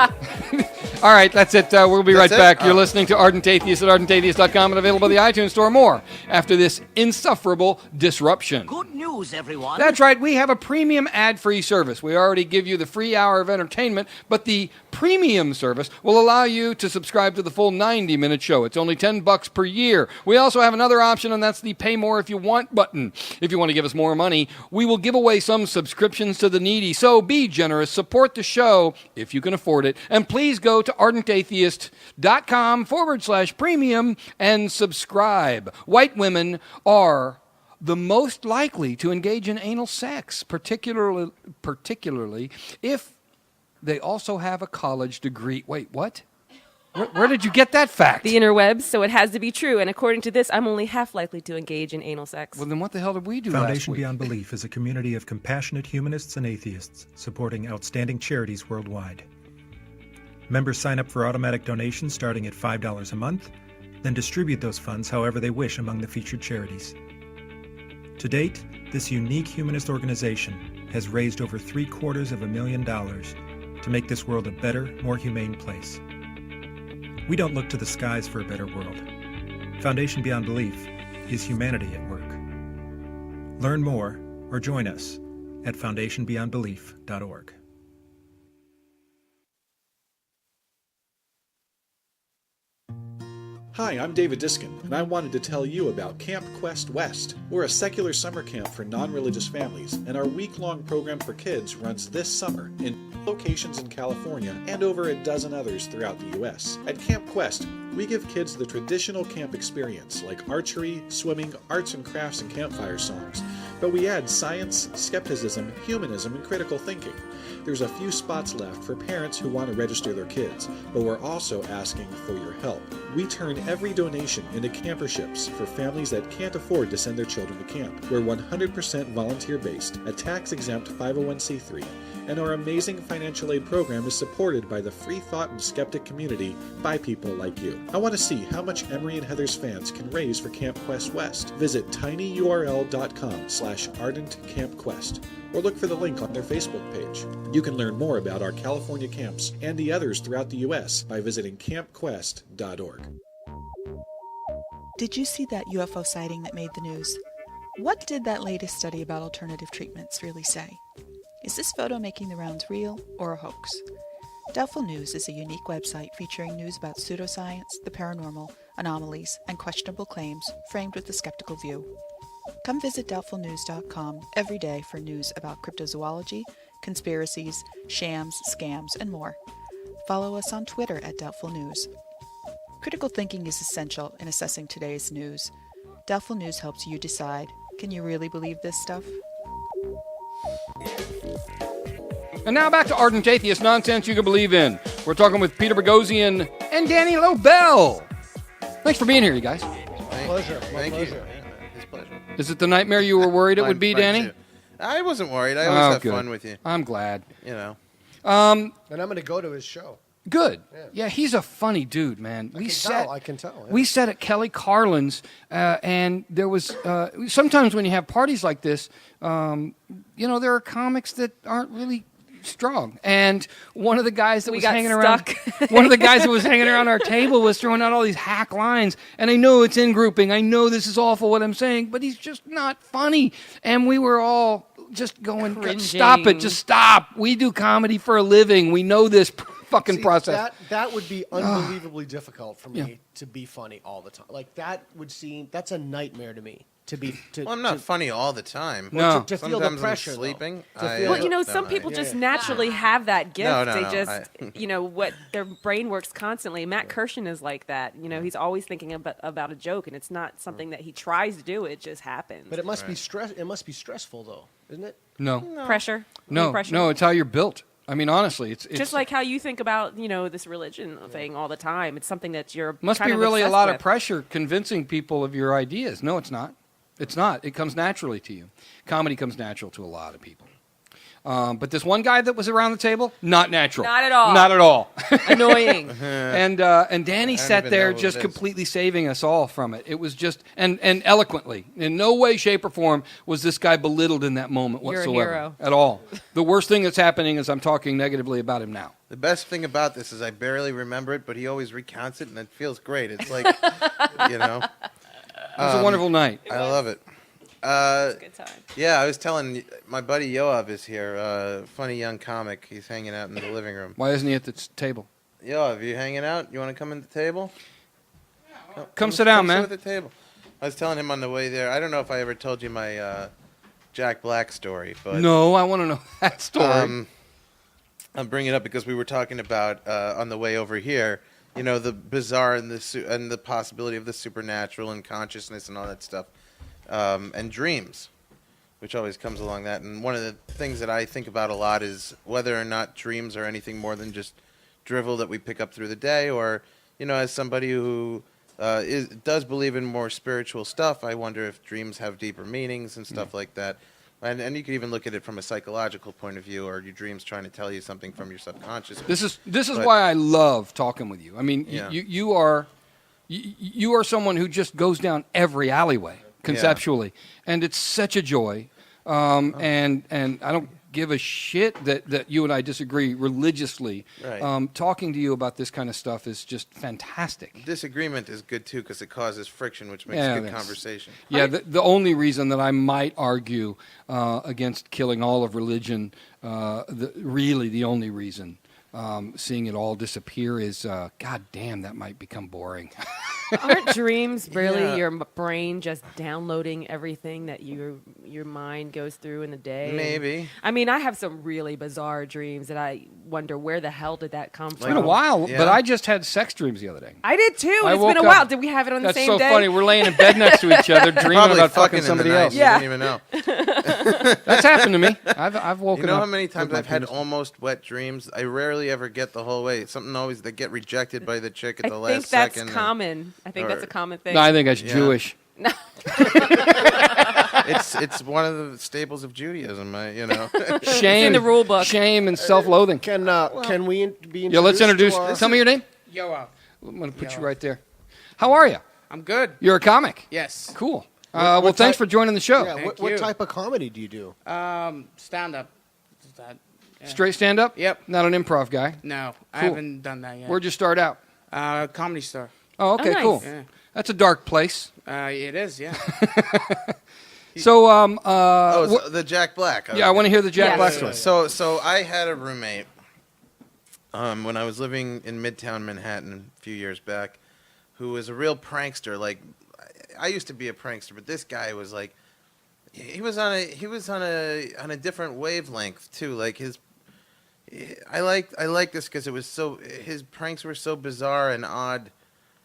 All right, that's it. We'll be right That's it? back. You're Oh. listening to Ardent Atheist at ardentatheist.com and available at the iTunes Store. More after this insufferable disruption. Good news, everyone. That's right. We have a premium ad-free service. We already give you the free hour of entertainment, but the premium service will allow you to subscribe to the full 90-minute show. It's only $10 per year. We also have another option, and that's the Pay More If You Want button. If you want to give us more money, we will give away some subscriptions to the needy. So be generous. Support the show if you can afford it. And please go to ardentatheist.com/premium and subscribe. White women are the most likely to engage in anal sex, particularly if they also have a college degree. Wait, what? Where did you get that fact? The interwebs, so it has to be true. And according to this, I'm only half likely to engage in anal sex. Well, then what the hell did we do last Foundation week? Beyond Belief is a community of compassionate humanists and atheists supporting outstanding charities worldwide. Members sign up for automatic donations starting at $5 a month, then distribute those funds however they wish among the featured charities. To date, this unique humanist organization has raised over $750,000 to make this world a better, more humane place. We don't look to the skies for a better world. Foundation Beyond Belief is humanity at work. Learn more or join us at foundationbeyondbelief.org. Hi, I'm David Diskin, and I wanted to tell you about Camp Quest West. We're a secular summer camp for non-religious families, and our week-long program for kids runs this summer in locations in California and over a dozen others throughout the U.S. At Camp Quest, we give kids the traditional camp experience like archery, swimming, arts and crafts, and campfire songs, but we add science, skepticism, humanism, and critical thinking. There's a few spots left for parents who want to register their kids, but we're also asking for your help. We turn every donation into camperships for families that can't afford to send their children to camp. We're 100% volunteer-based, a tax-exempt 501c3, and our amazing financial aid program is supported by the free thought and skeptic community by people like you. I want to see how much Emery and Heather's fans can raise for Camp Quest West. Visit tinyurl.com/ardentcampquest or look for the link on their Facebook page. You can learn more about our California camps and the others throughout the U.S. by visiting campquest.org. Did you see that UFO sighting that made the news? What did that latest study about alternative treatments really say? Is this photo making the rounds real or a hoax? Doubtful News is a unique website featuring news about pseudoscience, the paranormal, anomalies, and questionable claims framed with a skeptical view. Come visit doubtfulnews.com every day for news about cryptozoology, conspiracies, shams, scams, and more. Follow us on Twitter at Doubtful News. Critical thinking is essential in assessing today's news. Doubtful News helps you decide, can you really believe this stuff? And now back to Ardent Atheist nonsense you can believe in. We're talking with Peter Boghossian and Danny Lobell. Thanks for being here, you guys. Pleasure. My Thank pleasure. you. His pleasure. Is it the nightmare you were worried it would be, Mine Danny? too. I wasn't worried. I always have good. fun with you. I'm glad. You know. And I'm going to go to his show. Good. Yeah, he's a funny dude, man. I can tell. Yeah. We sat at Kelly Carlin's, and there was sometimes when you have parties like this, there are comics that aren't really strong. And one of the guys that was hanging around our table was throwing out all these hack lines. And I know it's in grouping. I know this is awful what I'm saying, but he's just not funny. And we were all just going, Cringing. stop it, just stop. We do comedy for a living. We know this fucking process. That would be unbelievably difficult for me to be funny all the time. Like that's a nightmare to me. Well, I'm not funny all the time. No. To feel the Sometimes pressure. I'm sleeping. Well, some people just naturally have that gift. No, they no, just, what their brain works constantly. Matt Kirshen is like that. He's always thinking about a joke, and it's not something that he tries to do. It just happens. But it must be stress. It must be stressful, though, isn't it? No. Pressure. No, Pressure. no, it's how you're built. I mean, honestly, it's Just like how you think about, this religion thing all the time. It's something that you're must kind be of really a obsessed lot with. of pressure convincing people of your ideas. No, it's not. It's not. It comes naturally to you. Comedy comes natural to a lot of people. But this one guy that was around the table, not natural. Not at all. Not at all. Annoying. And Danny sat even there know what just it is. completely saving us all from it. It was just, and eloquently, in no way, shape, or form was this guy belittled in that moment You're a whatsoever. hero. At all. The worst thing that's happening is I'm talking negatively about him now. The best thing about this is I barely remember it, but he always recounts it, and it feels great. It's like, It was a wonderful night. I love it. It's a good time. Yeah, I was telling my buddy Yoav is here. Funny young comic. He's hanging out in the living room. Why isn't he at the table? Yoav, you hanging out? You want to come in the table? Come sit down, Sit man. at the table. I was telling him on the way there. I don't know if I ever told you my Jack Black story, but No, I want to know that story. I'm bringing it up because we were talking about on the way over here. You know, the bizarre and the possibility of the supernatural and consciousness and all that stuff, and dreams, which always comes along that. And one of the things that I think about a lot is whether or not dreams are anything more than just drivel that we pick up through the day, or, you know, as somebody who does believe in more spiritual stuff, I wonder if dreams have deeper meanings and stuff like that. And you could even look at it from a psychological point of view, or your dreams trying to tell you something from your subconscious. This is why I love talking with you. I mean, Yeah. you are someone who just goes down every alleyway conceptually, and it's such a joy. And I don't give a shit that you and I disagree religiously. Right. Talking to you about this kind of stuff is just fantastic. Disagreement is good too because it causes friction, which makes good conversation. Yeah, the only reason that I might argue against killing all of religion, really the only reason, seeing it all disappear is, God damn, that might become boring. Aren't dreams really Yeah. your brain just downloading everything that your mind goes through in the day? Maybe. I mean, I have some really bizarre dreams that I wonder where the hell did that come It's from. been a while, Yeah. but I just had sex dreams the other day. I did too. I It's woke been a up- while. Did we have it on the That's same so day? funny. We're laying in bed next to each other, dreaming Probably about fucking fucking somebody in the night. else. You Yeah. didn't even know. That's happened to me. I've woken You know up. how many times with my I've had penis. almost wet dreams? I rarely ever get the whole way. Something always they get rejected by the chick at I the think last that's second. common. I think that's a or- common thing. No, I think that's Yeah. Jewish. It's one of the staples of Judaism. Shame, in the rule book. shame, and self-loathing. Can we be introduced? Yeah, let's introduce. to, Tell me your name. Yoav. I'm going to put Yo. you right there. How are you? I'm good. You're a comic. Yes. Cool. What Well, type- thanks for joining the show. Yeah, Thank what you. type of comedy do you do? Stand up. Straight stand up. Yep. Not an improv guy. No, I Cool. haven't done that yet. Where'd you start out? Comedy Store. Oh, okay, nice. cool. Yeah. That's a dark place. It is, yeah. So, so the Jack Black. yeah, I want to hear the Jack Yes. Black story. So I had a roommate when I was living in Midtown Manhattan a few years back, who was a real prankster. Like, I used to be a prankster, but this guy was like, he was on a different wavelength too. Like I like this because his pranks were so bizarre and odd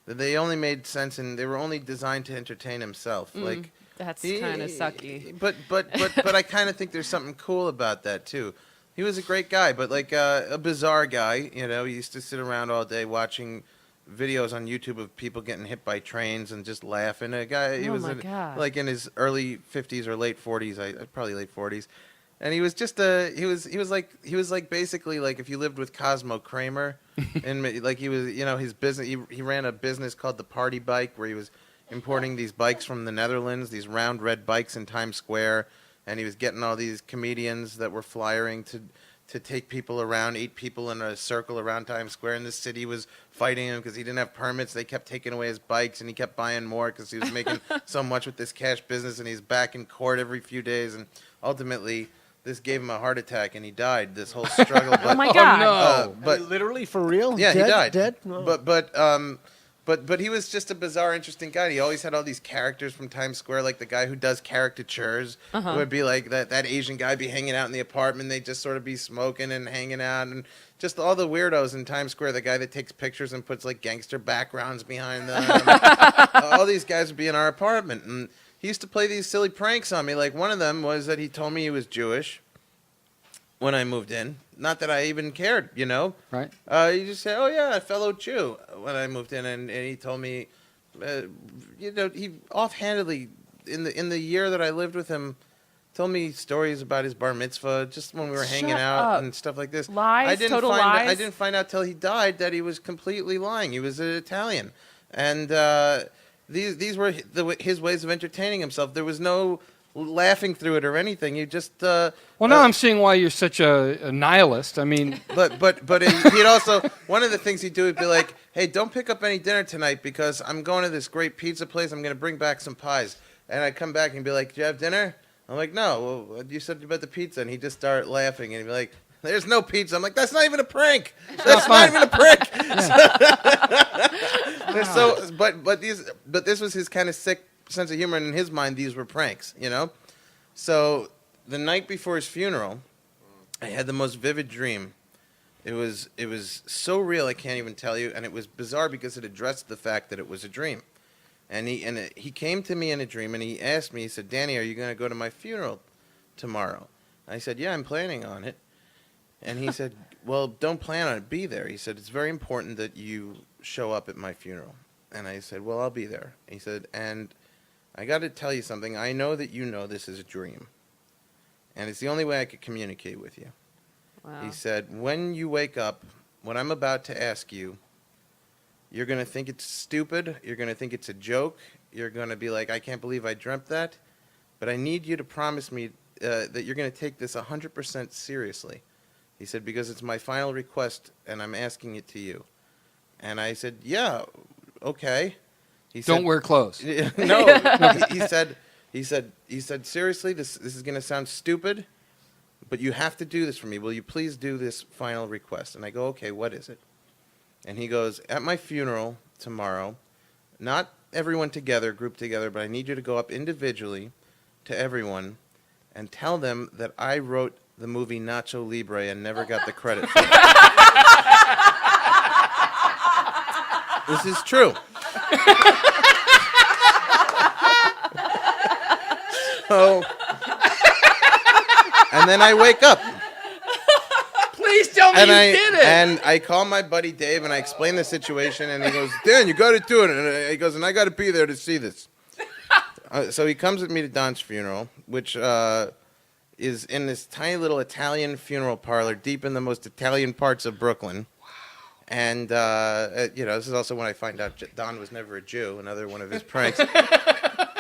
that they only made sense and they were only designed to entertain himself. Like. That's kind of sucky. But I kind of think there's something cool about that too. He was a great guy, but like a bizarre guy. You know, he used to sit around all day watching videos on YouTube of people getting hit by trains and just laughing. A guy, he Oh was my God. like in his early 50s or late 40s. Probably late 40s. And he was just he was like basically like if you lived with Cosmo Kramer, and like he was, you know, his business. He ran a business called the Party Bike, where he was importing these bikes from the Netherlands, these round red bikes in Times Square, and he was getting all these comedians that were flyering to take people around, 8 people in a circle around Times Square, and the city was fighting him because he didn't have permits. They kept taking away his bikes, and he kept buying more because he was making so much with this cash business, and he's back in court every few days, and ultimately this gave him a heart attack, and he died. This whole struggle. Oh my God. no. But literally for real? yeah, Dead? he died. Dead? Oh. But he was just a bizarre, interesting guy. He always had all these characters from Times Square, like the guy who does caricatures. It would be like that Asian guy be hanging out in the apartment. They'd just sort of be smoking and hanging out. And just all the weirdos in Times Square. The guy that takes pictures and puts like gangster backgrounds behind them. All these guys would be in our apartment. And he used to play these silly pranks on me. Like one of them was that he told me he was Jewish when I moved in. Not that I even cared, you know. Right. He just said, "Oh yeah, a fellow Jew." When I moved in, and he told me, you know, he offhandedly in the year that I lived with him, told me stories about his bar mitzvah, just when we were hanging Shut out up. and stuff like this. Lies? Total lies? I didn't find out till he died that he was completely lying. He was an Italian, and these were his ways of entertaining himself. There was no laughing through it or anything. You just Well, now I'm seeing why you're such a nihilist. I mean, but he'd also, one of the things he'd do would be like, "Hey, don't pick up any dinner tonight because I'm going to this great pizza place. I'm going to bring back some pies." And I'd come back and be like, "Did you have dinner?" I'm like, "No." Well, you said about the pizza, and he'd just start laughing, and he'd be like, "There's no pizza." I'm like, "That's not even a prank. That's not even a prank." So, but this was his kind of sick sense of humor, and in his mind, these were pranks, you know. So the night before his funeral, I had the most vivid dream. It was so real I can't even tell you, and it was bizarre because it addressed the fact that it was a dream. And he came to me in a dream, and he asked me, he said, "Danny, are you going to go to my funeral tomorrow?" I said, "Yeah, I'm planning on it." And he said, "Well, don't plan on it. Be there." He said, "It's very important that you show up at my funeral." And I said, "Well, I'll be there." He said, "And I got to tell you something. I know that you know this is a dream, and it's the only way I could communicate with you." Wow. He said, "When you wake up, what I'm about to ask you, you're going to think it's stupid. You're going to think it's a joke. You're going to be like, I can't believe I dreamt that. But I need you to promise me that you're going to take this 100% seriously." He said, "Because it's my final request, and I'm asking it to you." And I said, "Yeah, okay." He said, Don't wear clothes. No, he said, "Seriously, this is going to sound stupid, but you have to do this for me. Will you please do this final request?" And I go, "Okay, what is it?" And he goes, "At my funeral tomorrow, not everyone together, grouped together, but I need you to go up individually to everyone and tell them that I wrote the movie Nacho Libre and never got the credit for it." This is true. So, and then I wake up. Please tell me And you I did it. and I call my buddy Dave and I explain the situation, and he goes, "Dan, you got to do it." And he goes, "And I got to be there to see this." So he comes with me to Don's funeral, which is in this tiny little Italian funeral parlor deep in the most Italian parts of Brooklyn. Wow. And this is also when I find out Don was never a Jew, another one of his pranks.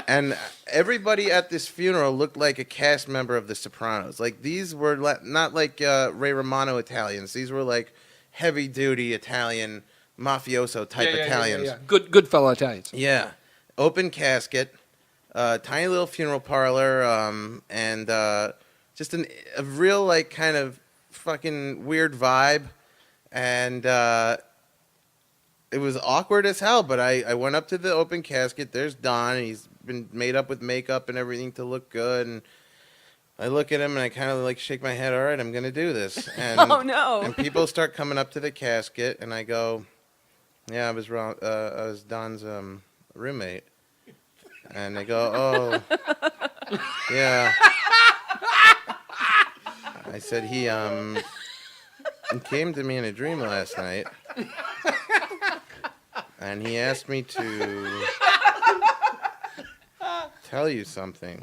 And everybody at this funeral looked like a cast member of The Sopranos. Like, these were not like Ray Romano Italians. These were like heavy-duty Italian, mafioso type Italians. Yeah. Good fellow Italians. Yeah. Open casket, tiny little funeral parlor, and just a real, like, kind of fucking weird vibe. And it was awkward as hell, but I went up to the open casket. There's Don, and he's been made up with makeup and everything to look good. And I look at him, and I kind of, like, shake my head. All right, I'm going to do this. And, Oh, no. And people start coming up to the casket, and I go, "Yeah, I was wrong. I was Don's roommate." And they go, "Oh, yeah." I said, he came to me in a dream last night, and he asked me to tell you something."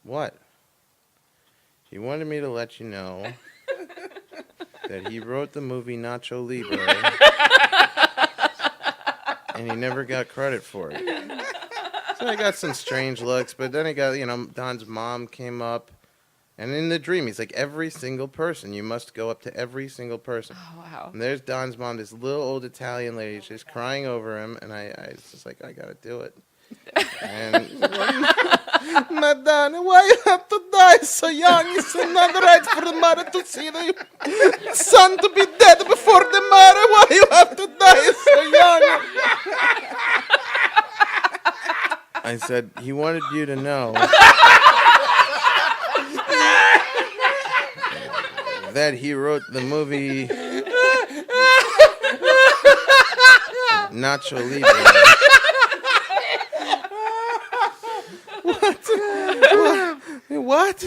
"What?" "He wanted me to let you know that he wrote the movie Nacho Libre, and he never got credit for it." So I got some strange looks, but then I got, Don's mom came up, and in the dream, he's like, "Every single person, you must go up to every single person." Oh, wow. And there's Don's mom, this little old Italian lady, she's crying over him, and I was just like, I gotta do it. And "Madonna, why you have to die so young? It's not right for the mother to see the son to be dead before the mother. Why you have to die so young?" I said, "He wanted you to know that he wrote the movie Nacho Libre." What?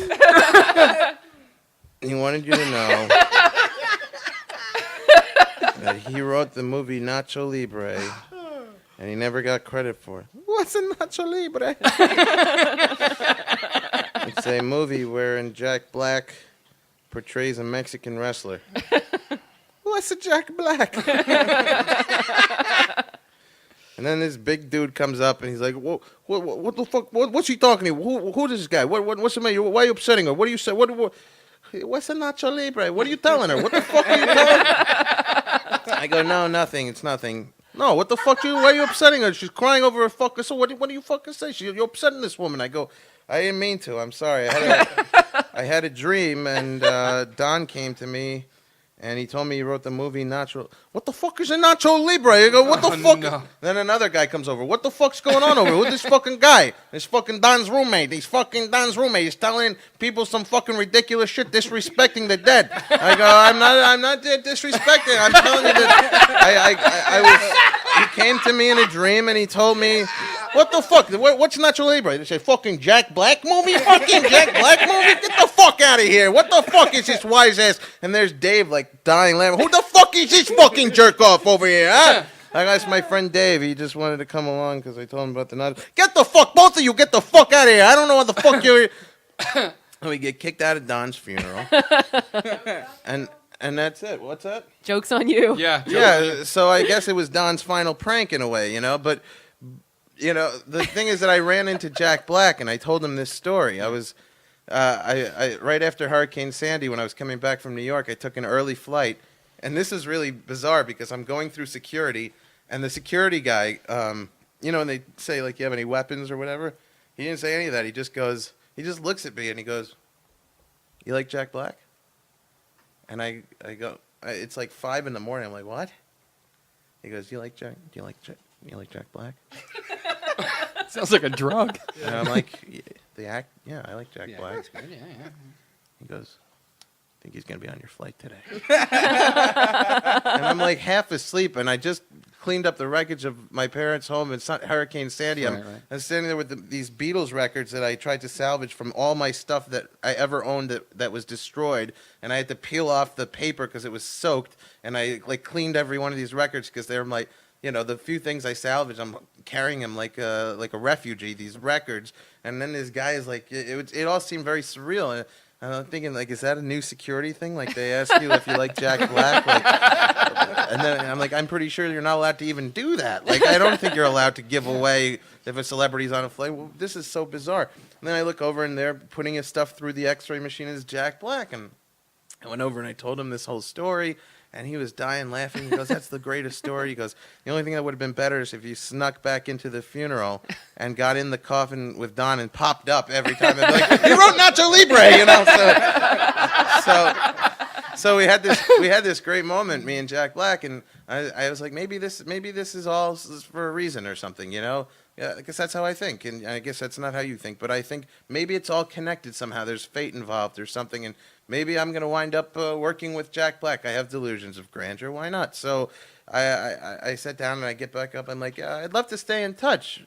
He wanted you to know that he wrote the movie Nacho Libre, and he never got credit for it. What's a Nacho Libre? It's a movie wherein Jack Black portrays a Mexican wrestler. What's a Jack Black? And then this big dude comes up and he's like, "What the fuck? What's he talking to? Who is this guy? What's the matter? Why are you upsetting her? What do you say? What's a Nacho Libre? What are you telling her? What the fuck are you telling her?" I go, "No, nothing. It's nothing." No, what the fuck? Why are you upsetting her? She's crying over her fucker. So what do you fucking say? You're upsetting this woman. I go, I didn't mean to. I'm sorry. I had a dream, and Don came to me, and he told me he wrote the movie Nacho. What the fuck is a Nacho Libre? I go, what the fuck? No. Then another guy comes over. What the fuck's going on over here? Who's this fucking guy? This fucking Don's roommate. He's fucking Don's roommate. He's telling people some fucking ridiculous shit, disrespecting the dead. I go, I'm not disrespecting. I'm telling you that he came to me in a dream and he told me, what the fuck? What's Nacho Libre? They say, fucking Jack Black movie? Fucking Jack Black movie? Get the fuck out of here. What the fuck is this wise ass? And there's Dave, like, dying laughing. Who the fuck is this fucking jerk off over here, huh? I guess my friend Dave, he just wanted to come along because I told him about the nut. Get the fuck, both of you, get the fuck out of here. I don't know what the fuck you're... And we get kicked out of Don's funeral. And that's it. What's that? Joke's on you. Yeah. Yeah, so I guess it was Don's final prank in a way, you know, but... You know, the thing is that I ran into Jack Black and I told him this story. I was, I right after Hurricane Sandy, when I was coming back from New York, I took an early flight. And this is really bizarre because I'm going through security and the security guy, you know, and they say, like, you have any weapons or whatever? He didn't say any of that. He just looks at me and he goes, you like Jack Black? And I go, it's like 5 a.m. I'm like, what? He goes, do you like Jack Black? Sounds like a drug. And I'm like, yeah, I like Jack Black. That's good. Yeah. He goes, I think he's going to be on your flight today. And I'm like half asleep, and I just cleaned up the wreckage of my parents' home. It's not Hurricane Sandy. Right. I'm standing there with these Beatles records that I tried to salvage from all my stuff that I ever owned that was destroyed, and I had to peel off the paper because it was soaked, and I like cleaned every one of these records because they were like, you know, the few things I salvaged, I'm carrying them like a refugee, these records. And then this guy is like, it all seemed very surreal. And I'm thinking, like, is that a new security thing? Like, they ask you if you like Jack Black? Like, and then I'm like, I'm pretty sure you're not allowed to even do that. Like, I don't think you're allowed to give away if a celebrity's on a flight. Well, this is so bizarre. And then I look over, and they're putting his stuff through the x-ray machine as Jack Black. And I went over, and I told him this whole story. And he was dying laughing. He goes, that's the greatest story. He goes, the only thing that would have been better is if you snuck back into the funeral and got in the coffin with Don and popped up every time. And be like, he wrote Nacho Libre, you know. So we had this great moment, me and Jack Black, and I was like, maybe this is all for a reason or something, you know. Yeah, I guess that's how I think, and I guess that's not how you think, but I think maybe it's all connected somehow. There's fate involved or something, and maybe I'm going to wind up working with Jack Black. I have delusions of grandeur. Why not? So I sat down and I get back up. I'm like, I'd love to stay in touch,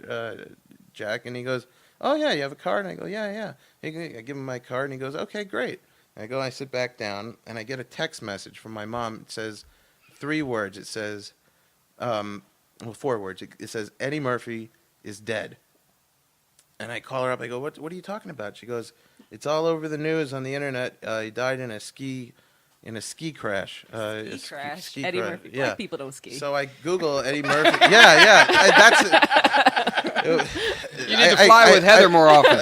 Jack. And he goes, oh, yeah, you have a card? And I go, yeah. I give him my card, and he goes, okay, great. And I sit back down, and I get a text message from my mom. It says 3 words. It says, 4 words. It says, Eddie Murphy is dead. And I call her up. I go, what are you talking about? She goes, it's all over the news on the internet. He died in a ski crash. Ski Eddie Murphy. Yeah. Black people don't ski. So I Google Eddie Murphy. Yeah. That's it. You need to fly with Heather more often.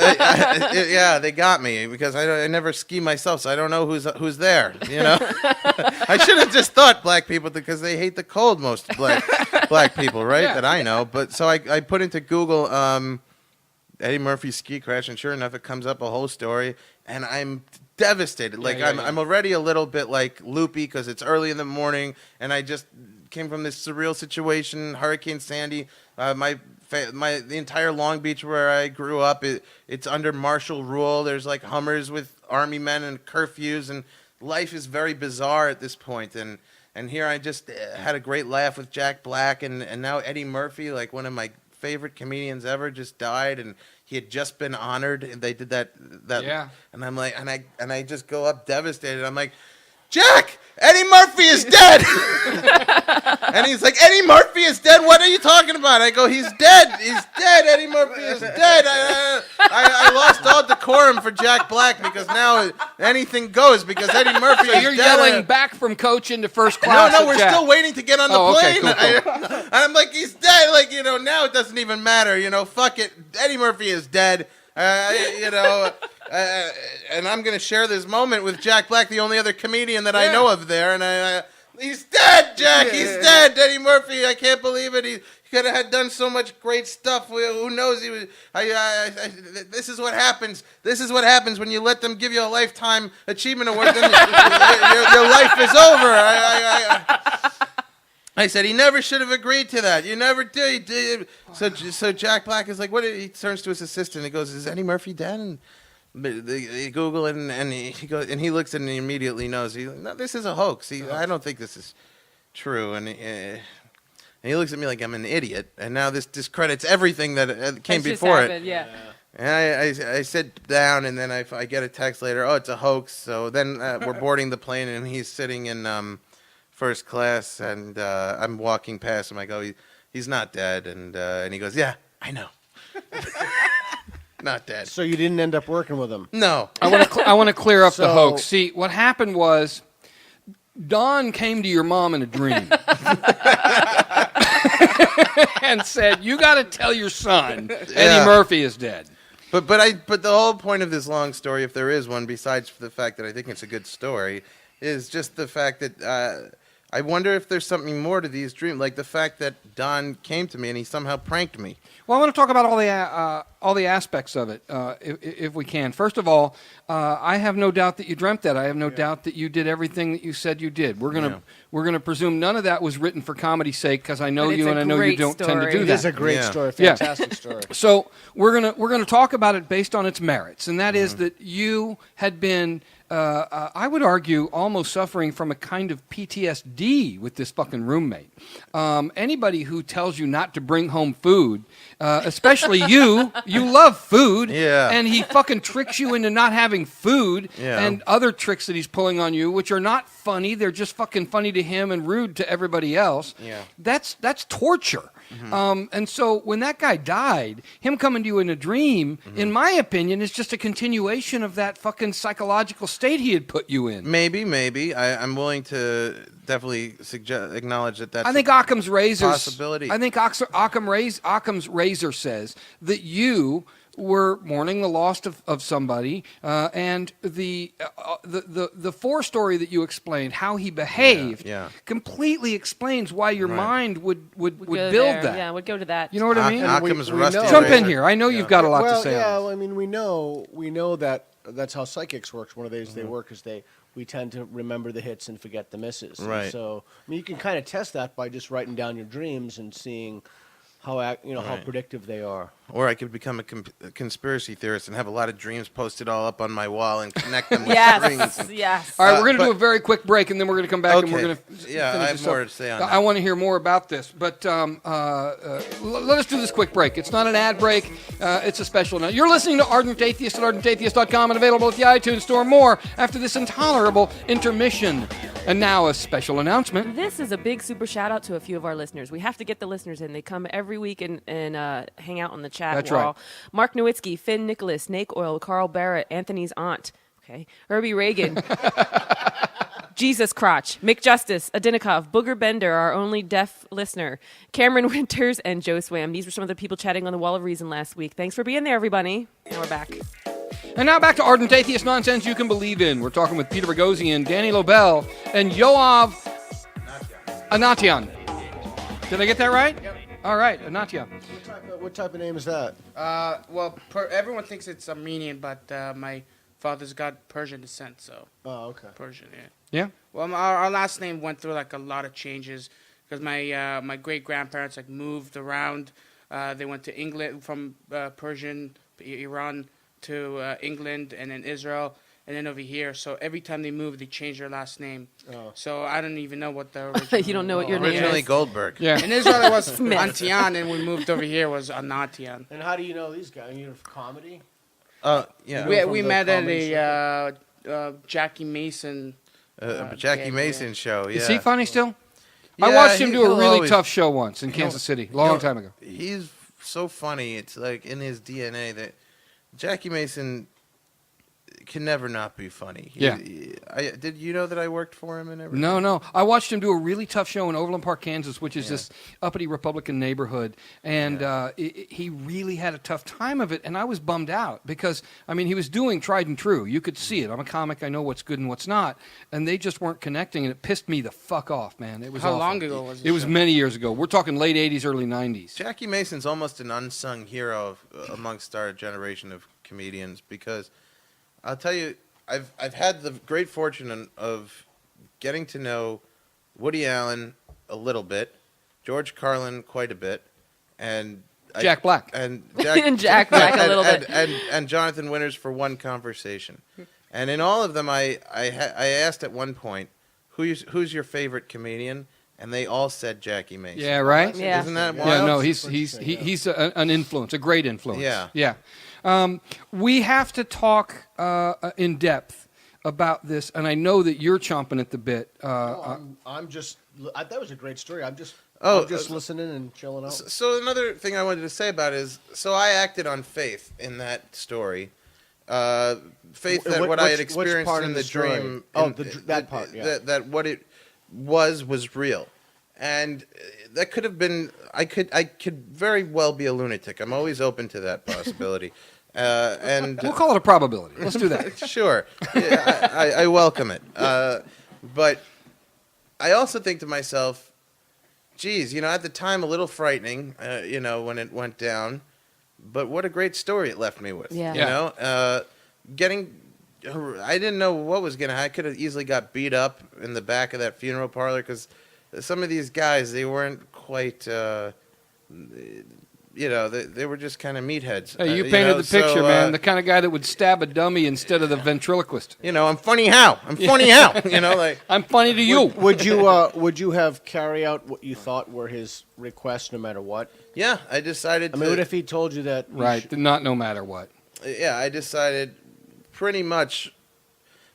Yeah, they got me because I never ski myself, so I don't know who's there. You know, I should have just thought black people because they hate the cold. Most black people, right? Yeah. That I know. But so I put into Google Eddie Murphy ski crash, and sure enough, it comes up a whole story, and I'm devastated. I'm already a little bit like loopy because it's early in the morning, and I just came from this surreal situation, Hurricane Sandy. The entire Long Beach where I grew up, it's under martial rule. There's like Hummers with army men and curfews, and life is very bizarre at this point. And here I just had a great laugh with Jack Black, and now Eddie Murphy, like one of my favorite comedians ever, just died, and he had just been honored, and they did that. Yeah. And I'm like, and I just go up devastated. I'm like, Jack, Eddie Murphy is dead. And he's like, Eddie Murphy is dead? What are you talking about? I go, he's dead. He's dead. Eddie Murphy is dead. I lost all decorum for Jack Black because now anything goes becauseEdie Murphy is dead. You're yelling back from coach into first class. No, we're still waiting to get on the plane. Okay, cool. And I'm like, he's dead. Like, now it doesn't even matter. Fuck it. Eddie Murphy is dead. And I'm going to share this moment with Jack Black, the only other comedian that I know of there. And he's dead, Jack. He's dead. dad, Eddie Murphy. I can't believe it. He could have done so much great stuff. Who knows? He was. This is what happens. This is what happens when you let them give you a lifetime achievement award. Then your life is over. I said he never should have agreed to that. You never did. So Jack Black is like, what? He turns to his assistant. He goes, "Is Eddie Murphy dead?" And they Google it, and he goes, and he looks at it and he immediately knows. He's like, "No, this is a hoax. I don't think this is true." And he looks at me like I'm an idiot. And now this discredits everything that came before it. Yeah. And I sit down, and then I get a text later. Oh, it's a hoax. So then we're boarding the plane, and he's sitting in first class, and I'm walking past him. I go, he's not dead, and he goes, yeah, I know. Not dead. So you didn't end up working with him? No. I want to clear up the hoax. See, what happened was Don came to your mom in a dream and said, "You got to tell your son Eddie Murphy is dead." But the whole point of this long story, if there is one, besides the fact that I think it's a good story, is just the fact that I wonder if there's something more to these dreams, like the fact that Don came to me and he somehow pranked me. Well, I want to talk about all the aspects of it, if we can. First of all, I have no doubt that you dreamt that. I have no doubt that you did everything that you said you did. We're gonna presume none of that was written for comedy's sake, because I know you and I know you don't tend to do that. It is a great story, fantastic story. So we're gonna talk about it based on its merits, and that is that you had been. I would argue almost suffering from a kind of PTSD with this fucking roommate. Anybody who tells you not to bring home food, especially you love food, and he fucking tricks you into not having food, and other tricks that he's pulling on you, which are not funny. They're just fucking funny to him and rude to everybody else. That's torture. And so when that guy died, him coming to you in a dream, in my opinion, is just a continuation of that fucking psychological state he had put you in. Maybe. I'm willing to definitely acknowledge that's I think Occam's razor. possibility. I think Occam's razor says that you were mourning the loss of somebody, and the forestory that you explained, how he behaved, completely explains why your mind would build that. Yeah, would go to that. You know what I mean? Occam's rusty Jump in razor. here. I know you've got a lot to say. Yeah, on well, I mean, we know that that's how psychics work. One of the ways they work is we tend to remember the hits and forget the misses. Right. And so, I mean, you can kind of test that by just writing down your dreams and seeing how predictive they are. Or I could become a conspiracy theorist and have a lot of dreams posted all up on my wall and connect them with strings. Yes. All right, we're going to do a very quick break, and then we're going to come back and we're going to finish I have this more up. to say on that. I want to hear more about this, but let us do this quick break. It's not an ad break. It's a special. Now, you're listening to Ardent Atheist at ardentatheist.com and available at the iTunes Store. More after this intolerable intermission. And now a special announcement. This is a big super shout out to a few of our listeners. We have to get the listeners in. They come every week and hang out on the chat That's wall. right. Mark Nowitzki, Finn Nicholas, Snake Oil, Carl Barrett, Anthony's aunt, Herbie Reagan, Jesus Crotch, Mick Justice, Adinikov, Booger Bender, our only deaf listener, Cameron Winters, and Joe Swam. These were some of the people chatting on the Wall of Reason last week. Thanks for being there, everybody. Now we're back. And now back to Ardent Atheist nonsense you can believe in. We're talking with Peter Boghossian, Danny Lobell, and Yoav Anatian. Did I get that right? Yep. All right, Anatian. What type of name is that? Everyone thinks it's Armenian, but my father's got Persian descent, so. Oh, okay. Persian, yeah. Yeah? Well, our last name went through like a lot of changes because my great grandparents moved around. They went to England from Persian, Iran to England, and then Israel, and then over here. So every time they moved, they changed their last name. Oh. So I don't even know what the original. You don't know what your name is. Originally Goldberg. Yeah. In Israel, it was Antian, and we moved over here was Anatian. And how do you know these guys? You're from comedy? Yeah. We met at a Jackie Mason. Jackie Mason show. Yeah. Is he funny still? Yeah, I watched him do a he'll really always- tough show once in Kansas City, long time ago. He's so funny. It's like in his DNA that Jackie Mason can never not be funny. Yeah. Did you know that I worked for him and everything? No. I watched him do a really tough show in Overland Park, Kansas, which is this uppity Republican neighborhood. And he really had a tough time of it. And I was bummed out because, I mean, he was doing tried and true. You could see it. I'm a comic. I know what's good and what's not. And they just weren't connecting. And it pissed me the fuck off, man. It was How awful. long ago was it? It was many years ago. We're talking late 80s, early 90s. Jackie Mason's almost an unsung hero amongst our generation of comedians because I'll tell you, I've had the great fortune of getting to know Woody Allen a little bit, George Carlin quite a bit, and Jack Black. and Jack Black a little bit. and Jonathan Winters for one conversation. And in all of them, I asked at one point, who's your favorite comedian? And they all said Jackie Mason. Yeah, right? Yeah. Isn't that wild? Yeah, no, he's an influence, a great influence. Yeah. We have to talk in depth about this, and I know that you're chomping at the bit. I'm just. That was a great story. I'm just listening and chilling out. So another thing I wanted to say about is, so I acted on faith in that story. Faith that what I had experienced in the dream. That part, yeah. That what it was real. And that could have been, I could very well be a lunatic. I'm always open to that possibility. And We'll call it a probability. Let's do that. Sure. Yeah, I welcome it. But I also think to myself, geez, at the time a little frightening, when it went down, but what a great story it left me with. Yeah. I didn't know what was going to happen. I could have easily got beat up in the back of that funeral parlor because some of these guys, they weren't quite, they were just kind of meatheads. Hey, you painted the picture, man. The kind of guy that would stab a dummy instead of the ventriloquist. I'm funny how? I'm funny how? I'm funny to you. Would you have carry out what you thought were his requests no matter what? Yeah, I decided I mean, what if he told you that? Right, not no matter what. Yeah, I decided pretty much.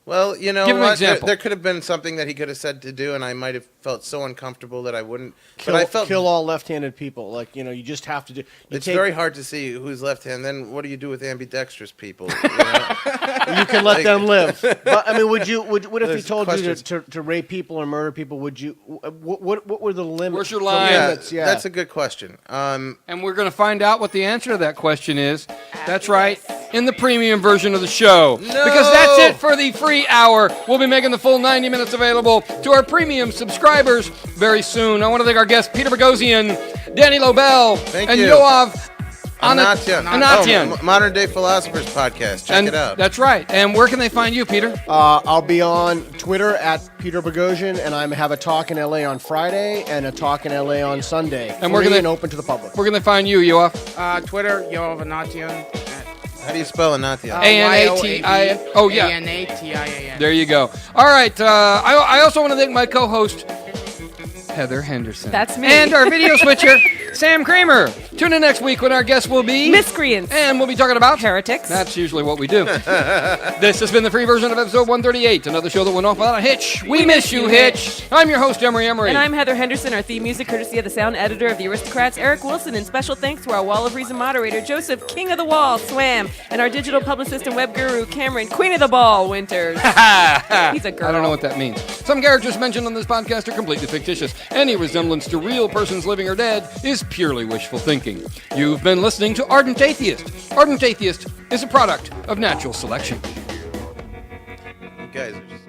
Well, Give him an example. There could have been something that he could have said to do, and I might have felt so uncomfortable that I wouldn't. Kill all left-handed people. You just have to do. It's very hard to see who's left-handed. Then what do you do with ambidextrous people? You can let them live. But I mean, what if he told you to rape people or murder people? Would you? What were the limits? Where's your line? Yeah, that's a good question. And we're going to find out what the answer to that question is. That's right, in the premium version of the show. No! Because that's it for the free hour. We'll be making the full 90 minutes available to our premium subscribers very soon. I want to thank our guests, Peter Boghossian, Danny Lobell, and you. Yoav Anatian. Modern Day Philosophers Podcast. Check it out. That's right. And where can they find you, Peter? I'll be on Twitter at Peter Boghossian, and I have a talk in LA on Friday and a talk in LA on Sunday. And we're going to open to the public. Where can they find you, Yoav? Twitter, Yoav Anatian. How do you spell Anatian? Anatian. Oh, yeah. Anatian. There you go. All right. I also want to thank my co-host, Heather Henderson. That's me. And our video switcher, Sam Kramer. Tune in next week when our guest will be... Miscreants. And we'll be talking about... Heretics. That's usually what we do. This has been the free version of episode 138, another show that went off without a hitch. We miss you, Hitch. I'm your host, Emery. And I'm Heather Henderson. Our theme music courtesy of the sound editor of The Aristocrats, Eric Wilson. And special thanks to our Wall of Reason moderator, Joseph, King of the Wall, Swam. And our digital publicist and web guru, Cameron, Queen of the Ball, Winters. He's a girl. I don't know what that means. Some characters mentioned on this podcast are completely fictitious. Any resemblance to real persons living or dead is purely wishful thinking. You've been listening to Ardent Atheist. Ardent Atheist is a product of natural selection. You guys are just...